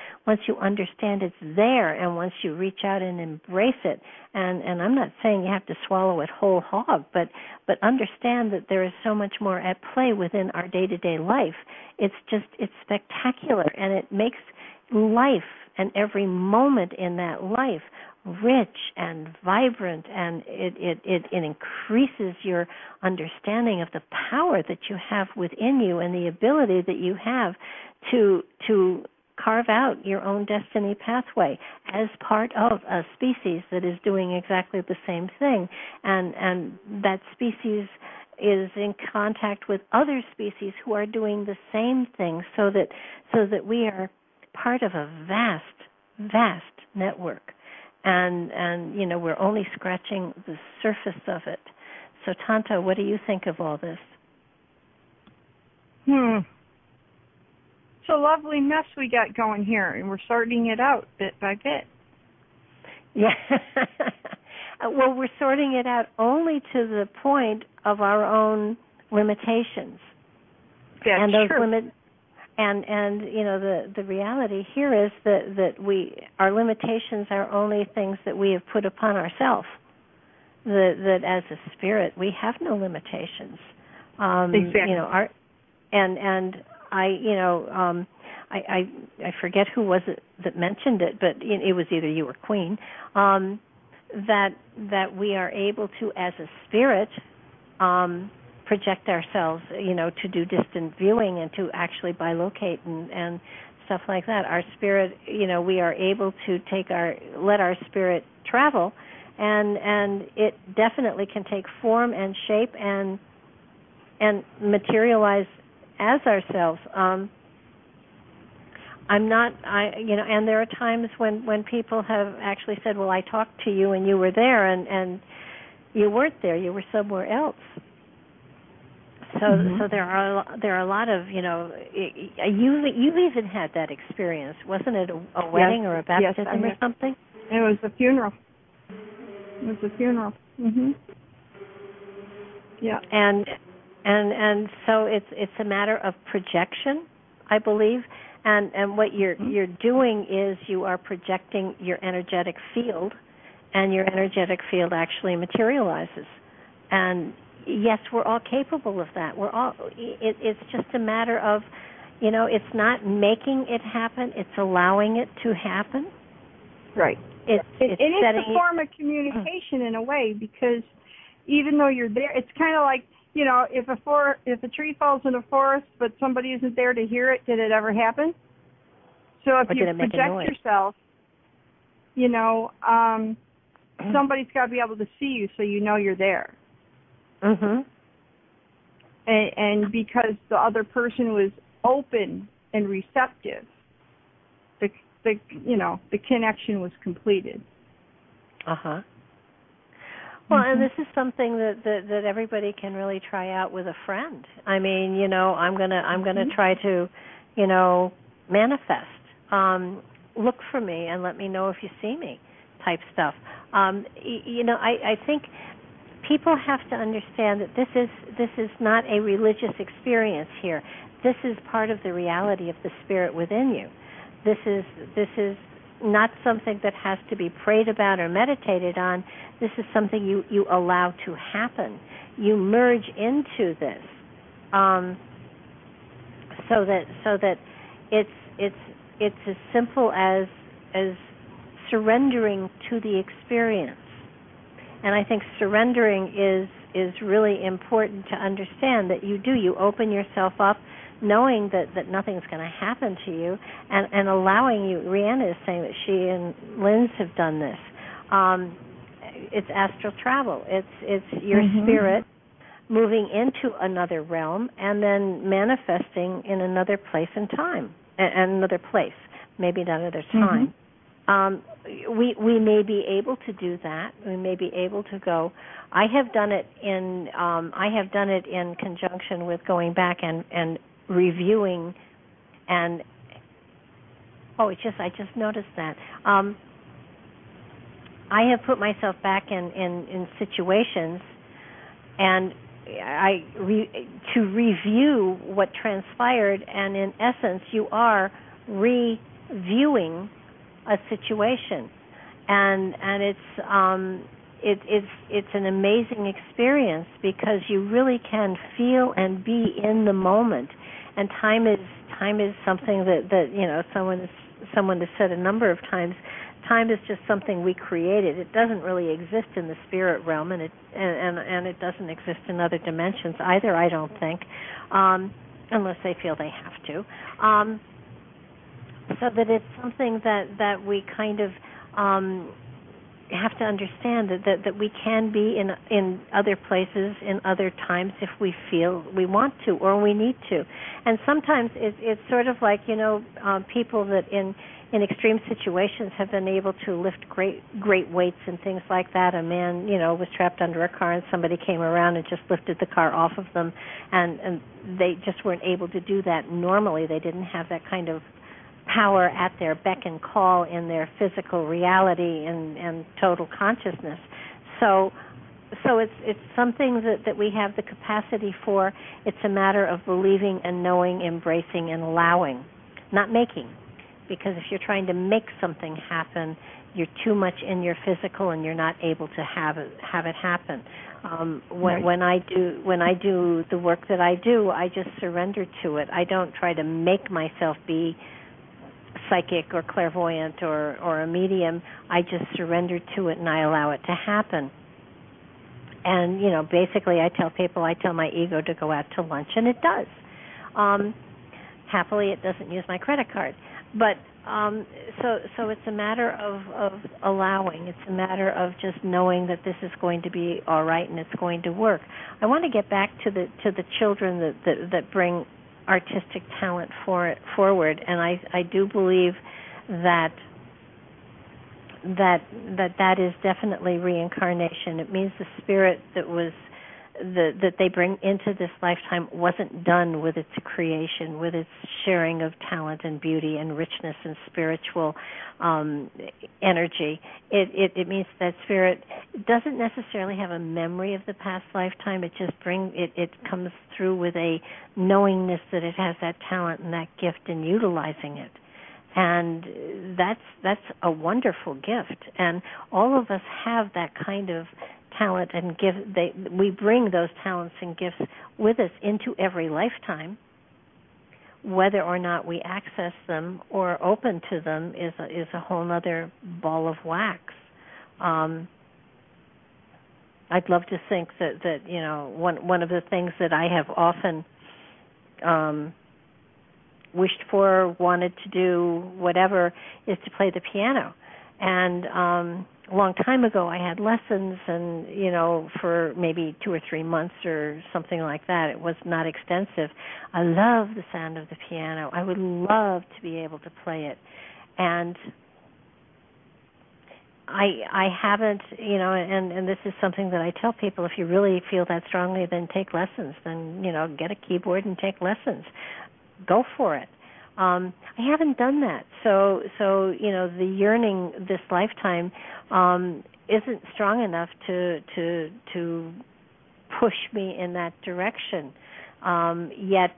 understand it's there, and once you reach out and embrace it, and I'm not saying you have to swallow it whole hog, but understand that there is so much more at play within our day-to-day life. It's spectacular, and it makes life and every moment in that life rich and vibrant, and it increases your understanding of the power that you have within you and the ability that you have to carve out your own destiny pathway as part of a species that is doing exactly the same thing, and that species is in contact with other species who are doing the same thing, so that we are part of a vast network, and you know, we're only scratching the surface of it. So Tanta, what do you think of all this? It's a lovely mess we got going here, and we're sorting it out bit by bit. Yeah. Well, we're sorting it out only to the point of our own limitations. That's and those true. And you know, the reality here is that our limitations are only things that we have put upon ourselves. That as a spirit we have no limitations. Exactly. You know, I forget who was it that mentioned it, but it was either you or Queen. That we are able to, as a spirit, project ourselves, you know, to do distant viewing and to actually bilocate and stuff like that. Our spirit, you know, we are able to let our spirit travel, and it definitely can take form and shape and materialize as ourselves. And there are times when people have actually said, well, I talked to you and you were there, and you weren't there, you were somewhere else. So there are a lot of, you know, you've even had that experience, wasn't it? A wedding or a baptism or something? It was a funeral. Yeah. And so it's a matter of projection, I believe. And what you're doing is you are projecting your energetic field, and your energetic field actually materializes. And yes, we're all capable of that. It's just a matter of, you know, it's not making it happen, it's allowing it to happen. Right. It is a form of communication in a way, because even though you're there, it's kind of like, you know, if a tree falls in a forest but somebody isn't there to hear it, did it ever happen? So if you project yourself, you know, somebody's got to be able to see you so you know you're there. And because the other person was open and receptive, the connection was completed. Well, and this is something that everybody can really try out with a friend. I mean, you know, I'm gonna try to, you know, manifest. Look for me and let me know if you see me, type stuff. You know, I think people have to understand that this is not a religious experience here. This is part of the reality of the spirit within you. This is not something that has to be prayed about or meditated on. This is something you allow to happen. You merge into this, so that it's as simple as surrendering to the experience. And I think surrendering is really important to understand, that you open yourself up, knowing that nothing's going to happen to you, and allowing you. Rihanna is saying that she and Linz have done this. It's astral travel. It's your spirit moving into another realm and then manifesting in another place and time, and another place, maybe not another time. We may be able to do that. We may be able to go. I have done it in conjunction with going back and reviewing, and I just noticed that. I have put myself back in situations, and to review what transpired, and in essence, you are reviewing a situation, and it's an amazing experience, because you really can feel and be in the moment. And time is something that you know, someone has said a number of times. Time is just something we created. It doesn't really exist in the spirit realm, and it doesn't exist in other dimensions either, I don't think, unless they feel they have to. So that it's something that we kind of have to understand, that we can be in other places, in other times, if we feel we want to or we need to. And sometimes it's sort of like, you know, people that in extreme situations have been able to lift great weights and things like that. A man, you know, was trapped under a car, and somebody came around and just lifted the car off of them, and they just weren't able to do that normally. They didn't have that kind of power at their beck and call in their physical reality and total consciousness. So it's something that we have the capacity for. It's a matter of believing and knowing, embracing and allowing, not making. Because if you're trying to make something happen, you're too much in your physical and you're not able to have it happen. When I do the work that I do, I just surrender to it. I don't try to make myself be psychic or clairvoyant or a medium. I just surrender to it and I allow it to happen. And, basically I tell my ego to go out to lunch, and it does. Happily, it doesn't use my credit card. But so it's a matter of allowing. It's a matter of just knowing that this is going to be all right and it's going to work. I want to get back to the children that bring artistic talent forward, and I do believe that is definitely reincarnation. It means the spirit that they bring into this lifetime wasn't done with its creation, with its sharing of talent and beauty and richness and spiritual energy. It means that spirit doesn't necessarily have a memory of the past lifetime. It just it comes through with a knowingness that it has that talent and that gift and utilizing it. And that's a wonderful gift. And all of us have that kind of talent and gift. We bring those talents and gifts with us into every lifetime. Whether or not we access them or open to them is a whole other ball of wax. I'd love to think that one of the things that I have often wished for, wanted to do, whatever, is to play the piano. And a long time ago I had lessons, and for maybe 2 or 3 months or something like that. It was not extensive. I love the sound of the piano. I would love to be able to play it. And I haven't, and this is something that I tell people, if you really feel that strongly, then take lessons. Then, get a keyboard and take lessons. Go for it. I haven't done that. So the yearning this lifetime isn't strong enough to push me in that direction. Yet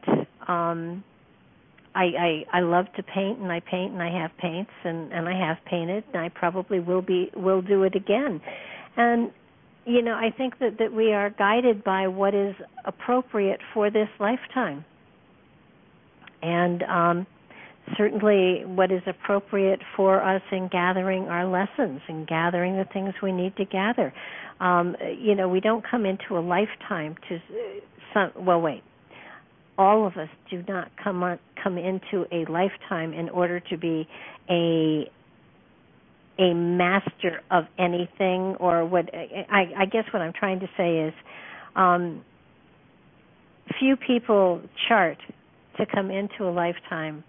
I love to paint, and I paint, and I have paints, and I have painted, and I probably will do it again. And I think that we are guided by what is appropriate for this lifetime. And certainly what is appropriate for us in gathering our lessons and gathering the things we need to gather. We don't come into a lifetime all of us do not come into a lifetime in order to be a master of anything, or what I guess what I'm trying to say is few people chart to come into a lifetime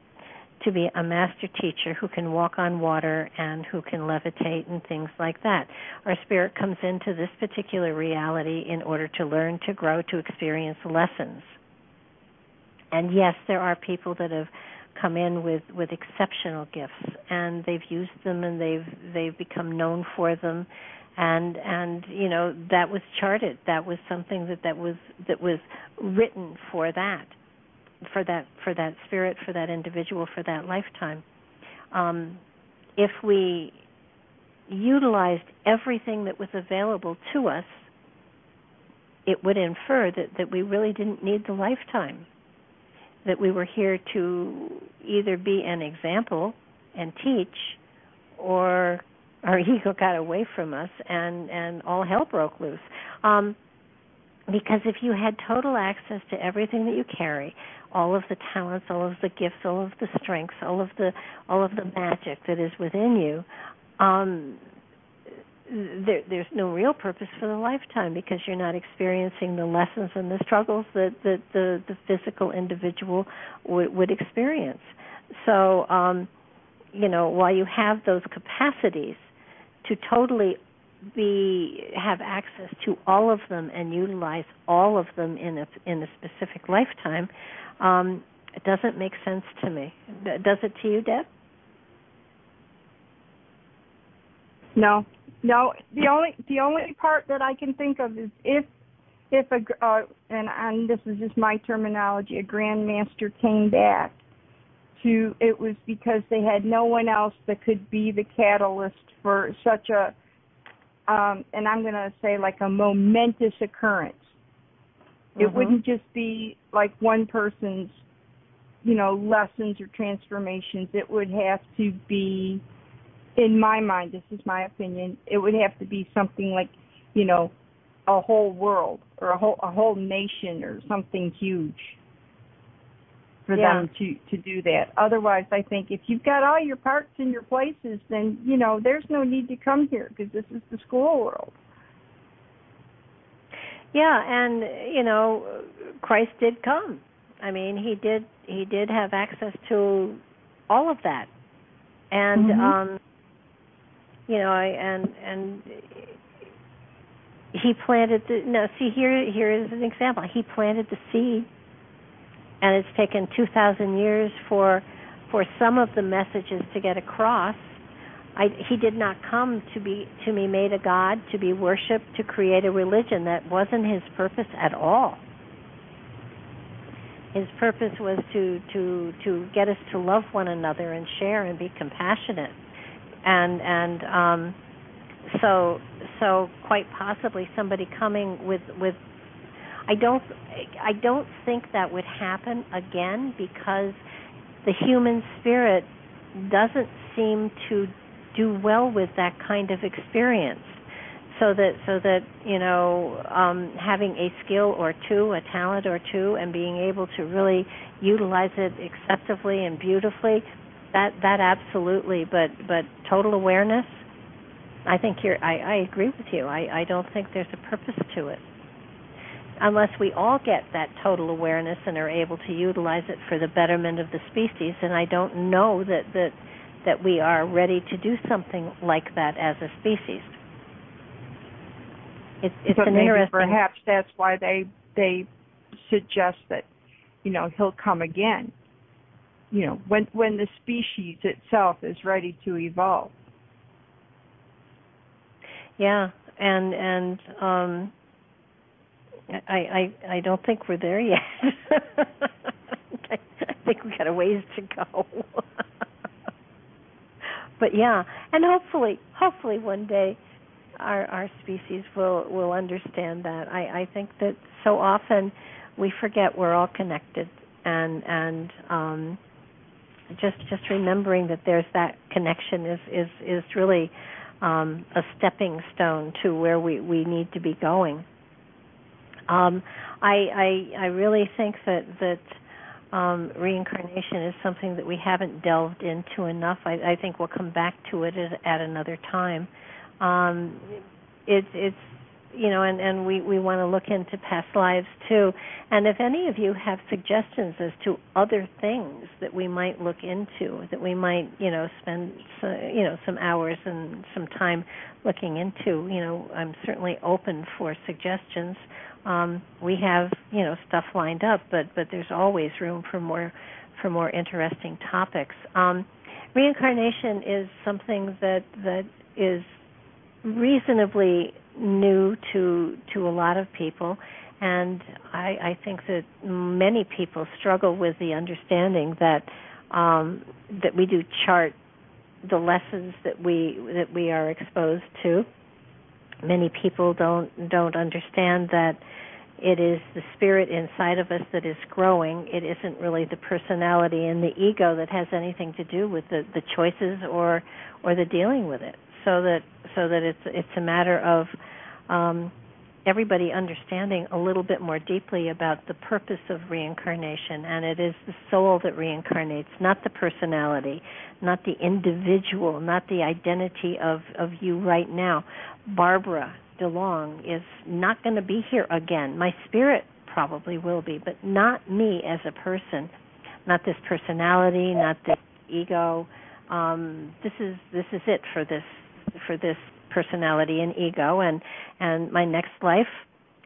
to be a master teacher who can walk on water and who can levitate and things like that. Our spirit comes into this particular reality in order to learn, to grow, to experience lessons. And yes, there are people that have come in with exceptional gifts, and they've used them, and they've become known for them, and that was charted. That was something that was written for that spirit, for that individual, for that lifetime. If we utilized everything that was available to us, it would infer that we really didn't need the lifetime, that we were here to either be an example and teach, or our ego got away from us and all hell broke loose. Because if you had total access to everything that you carry, all of the talents, all of the gifts, all of the strengths, all of the magic that is within you, there's no real purpose for the lifetime, because you're not experiencing the lessons and the struggles that the physical individual would experience. So, while you have those capacities to totally have access to all of them and utilize all of them in a specific lifetime, it doesn't make sense to me. Does it to you, Deb? No, No, the only part that I can think of is if and this is just my terminology, a grandmaster came back to, it was because they had no one else that could be the catalyst for such a and I'm going to say like a momentous occurrence. It wouldn't just be like one person's, lessons or transformations. It would have to be, in my mind, this is my opinion, it would have to be something like, a whole world or a whole nation or something huge for them to do that. Otherwise, I think if you've got all your parts in your places, then, there's no need to come here because this is the school world. Yeah, and, Christ did come. I mean, he did have access to all of that. And, and he planted here is an example. He planted the seed, and it's taken 2,000 years for some of the messages to get across. He did not come to be made a god, to be worshipped, to create a religion. That wasn't his purpose at all. His purpose was to get us to love one another and share and be compassionate, and so quite possibly somebody coming with I don't think that would happen again, because the human spirit doesn't seem to do well with that kind of experience. So that having a skill or two, a talent or two, and being able to really utilize it excessively and beautifully, that absolutely. But total awareness, I think I agree with you. I don't think there's a purpose to it, unless we all get that total awareness and are able to utilize it for the betterment of the species. And I don't know that we are ready to do something like that as a species. It's an interesting. Perhaps that's why they suggest that, he'll come again. When the species itself is ready to evolve. Yeah, and I don't think we're there yet. I think we got a ways to go. But yeah, and hopefully one day our species will understand that. I think that so often we forget we're all connected, and just remembering that there's that connection is really a stepping stone to where we need to be going. I really think that reincarnation is something that we haven't delved into enough. I think we'll come back to it at another time. It's and we want to look into past lives too. And if any of you have suggestions as to other things that we might look into, that we might spend some hours and some time looking into, I'm certainly open for suggestions. We have stuff lined up, but there's always room for more interesting topics. Reincarnation is something that is reasonably new to a lot of people, and I think that many people struggle with the understanding that we do chart the lessons that we are exposed to. Many people don't understand that it is the spirit inside of us that is growing. It isn't really the personality and the ego that has anything to do with the choices or the dealing with it. So that it's a matter of everybody understanding a little bit more deeply about the purpose of reincarnation, and it is the soul that reincarnates, not the personality, not the individual, not the identity of you right now. Barbara DeLong is not going to be here again. My spirit probably will be, but not me as a person, not this personality, not this ego. This is it for this personality and ego, and my next life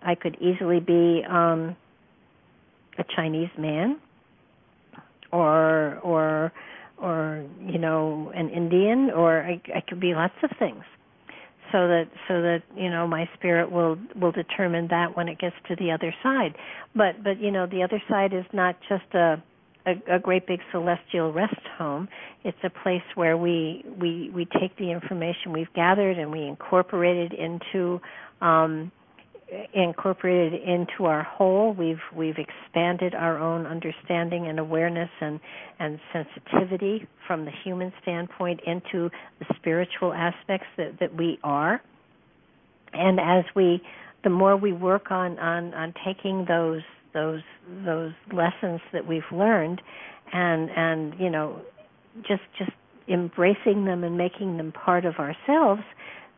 I could easily be a Chinese man or an Indian, or I could be lots of things. that my spirit will determine that when it gets to the other side. But the other side is not just a great big celestial rest home. It's a place where we take the information we've gathered and we incorporate it into our whole. We've expanded our own understanding and awareness and sensitivity from the human standpoint into the spiritual aspects that we are. And the more we work on taking those lessons that we've learned and just embracing them and making them part of ourselves,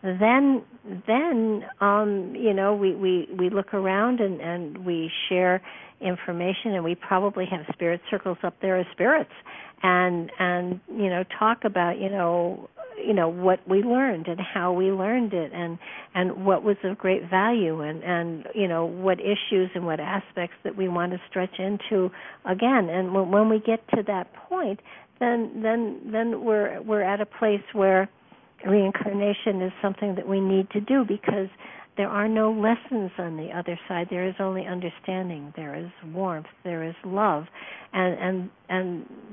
then we look around and we share information, and we probably have spirit circles up there as spirits and talk about what we learned and how we learned it and what was of great value and what issues and what aspects that we want to stretch into again. And when we get to that point, then we're at a place where reincarnation is something that we need to do, because there are no lessons on the other side. There is only understanding. There is warmth. There is love, and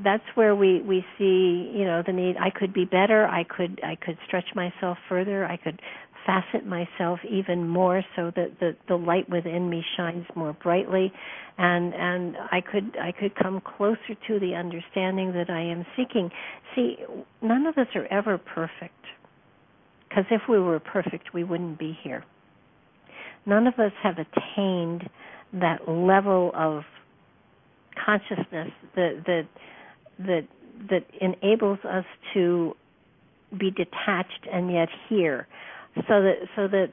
that's where we see the need. I could be better. I could stretch myself further. I could facet myself even more so that the light within me shines more brightly, and I could come closer to the understanding that I am seeking. See, none of us are ever perfect, because if we were perfect, we wouldn't be here. None of us have attained that level of consciousness that enables us to be detached and yet here. So that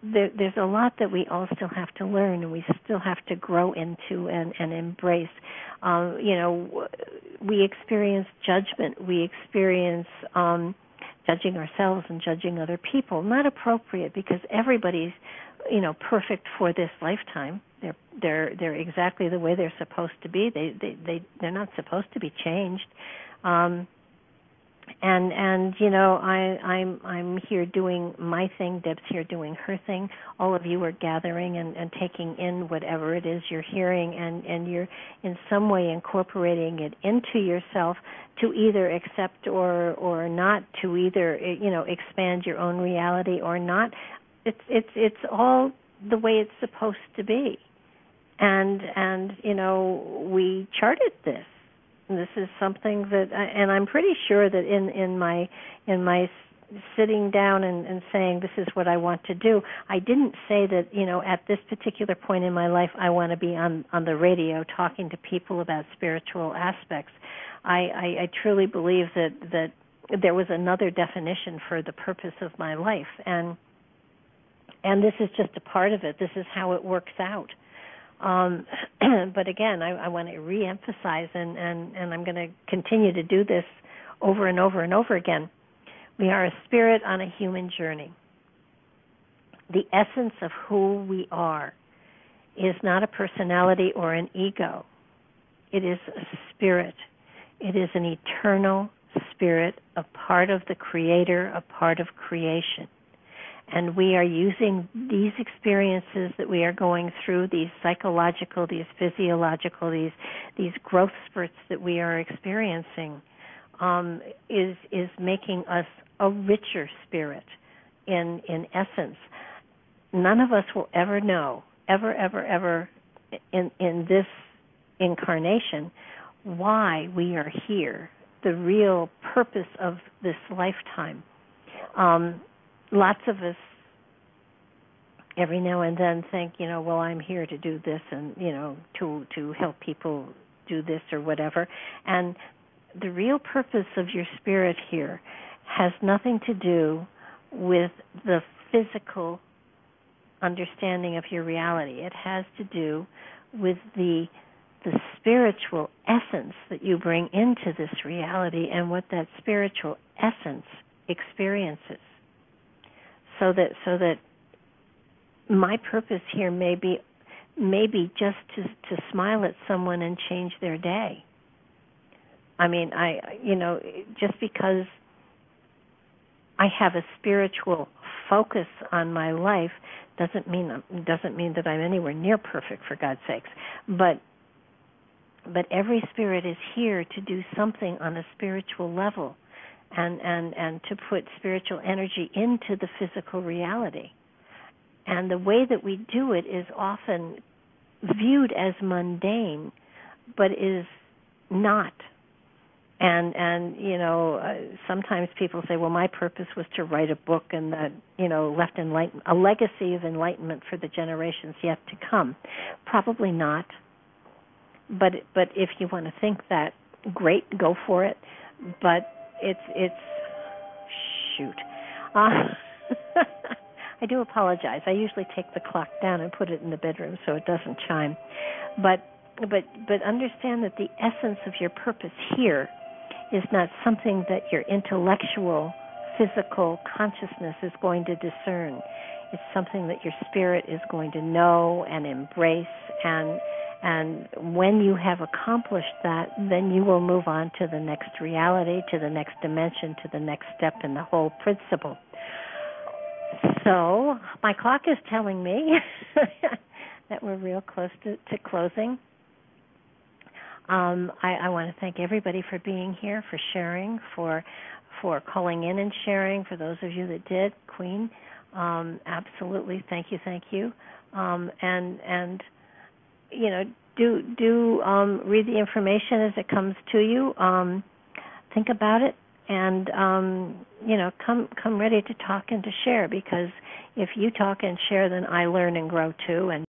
there's a lot that we all still have to learn, and we still have to grow into and embrace. We experience judgment. We experience judging ourselves and judging other people. Not appropriate, because everybody's perfect for this lifetime. They're exactly the way they're supposed to be. They're not supposed to be changed. I'm here doing my thing. Deb's here doing her thing. All of you are gathering and taking in whatever it is you're hearing, and you're in some way incorporating it into yourself to either accept or not, to either expand your own reality or not. It's all the way it's supposed to be, and we charted this. And this is something that, and I'm pretty sure that in my sitting down and saying this is what I want to do, I didn't say that at this particular point in my life I want to be on the radio talking to people about spiritual aspects. I truly believe that there was another definition for the purpose of my life, and this is just a part of it. This is how it works out. But again, I want to reemphasize, and I'm going to continue to do this over and over and over again. We are a spirit on a human journey. The essence of who we are is not a personality or an ego. It is a spirit. It is an eternal spirit, a part of the Creator, a part of creation. And we are using these experiences that we are going through, these psychological, these physiological, these growth spurts that we are experiencing, is making us a richer spirit in essence. None of us will ever know, ever in this incarnation, why we are here, the real purpose of this lifetime. Lots of us every now and then think, well, I'm here to do this and, to help people do this or whatever. And the real purpose of your spirit here has nothing to do with the physical understanding of your reality. It has to do with the spiritual essence that you bring into this reality and what that spiritual essence experiences. So that my purpose here may be just to smile at someone and change their day. I mean, just because I have a spiritual focus on my life doesn't mean that I'm anywhere near perfect, for God's sakes. But every spirit is here to do something on a spiritual level, and to put spiritual energy into the physical reality. And the way that we do it is often viewed as mundane, but is not. And sometimes people say, well, my purpose was to write a book and that, left a legacy of enlightenment for the generations yet to come. Probably not. But if you want to think that, great, go for it. But it's shoot. I do apologize. I usually take the clock down and put it in the bedroom so it doesn't chime. But understand that the essence of your purpose here is not something that your intellectual, physical consciousness is going to discern. It's something that your spirit is going to know and embrace, and when you have accomplished that, then you will move on to the next reality, to the next dimension, to the next step in the whole principle. So my clock is telling me that we're real close to closing. I want to thank everybody for being here, for sharing, for calling in and sharing. For those of you that did, Queen, absolutely, thank you. And do read the information as it comes to you. Think about it, and come ready to talk and to share. Because if you talk and share, then I learn and grow too. And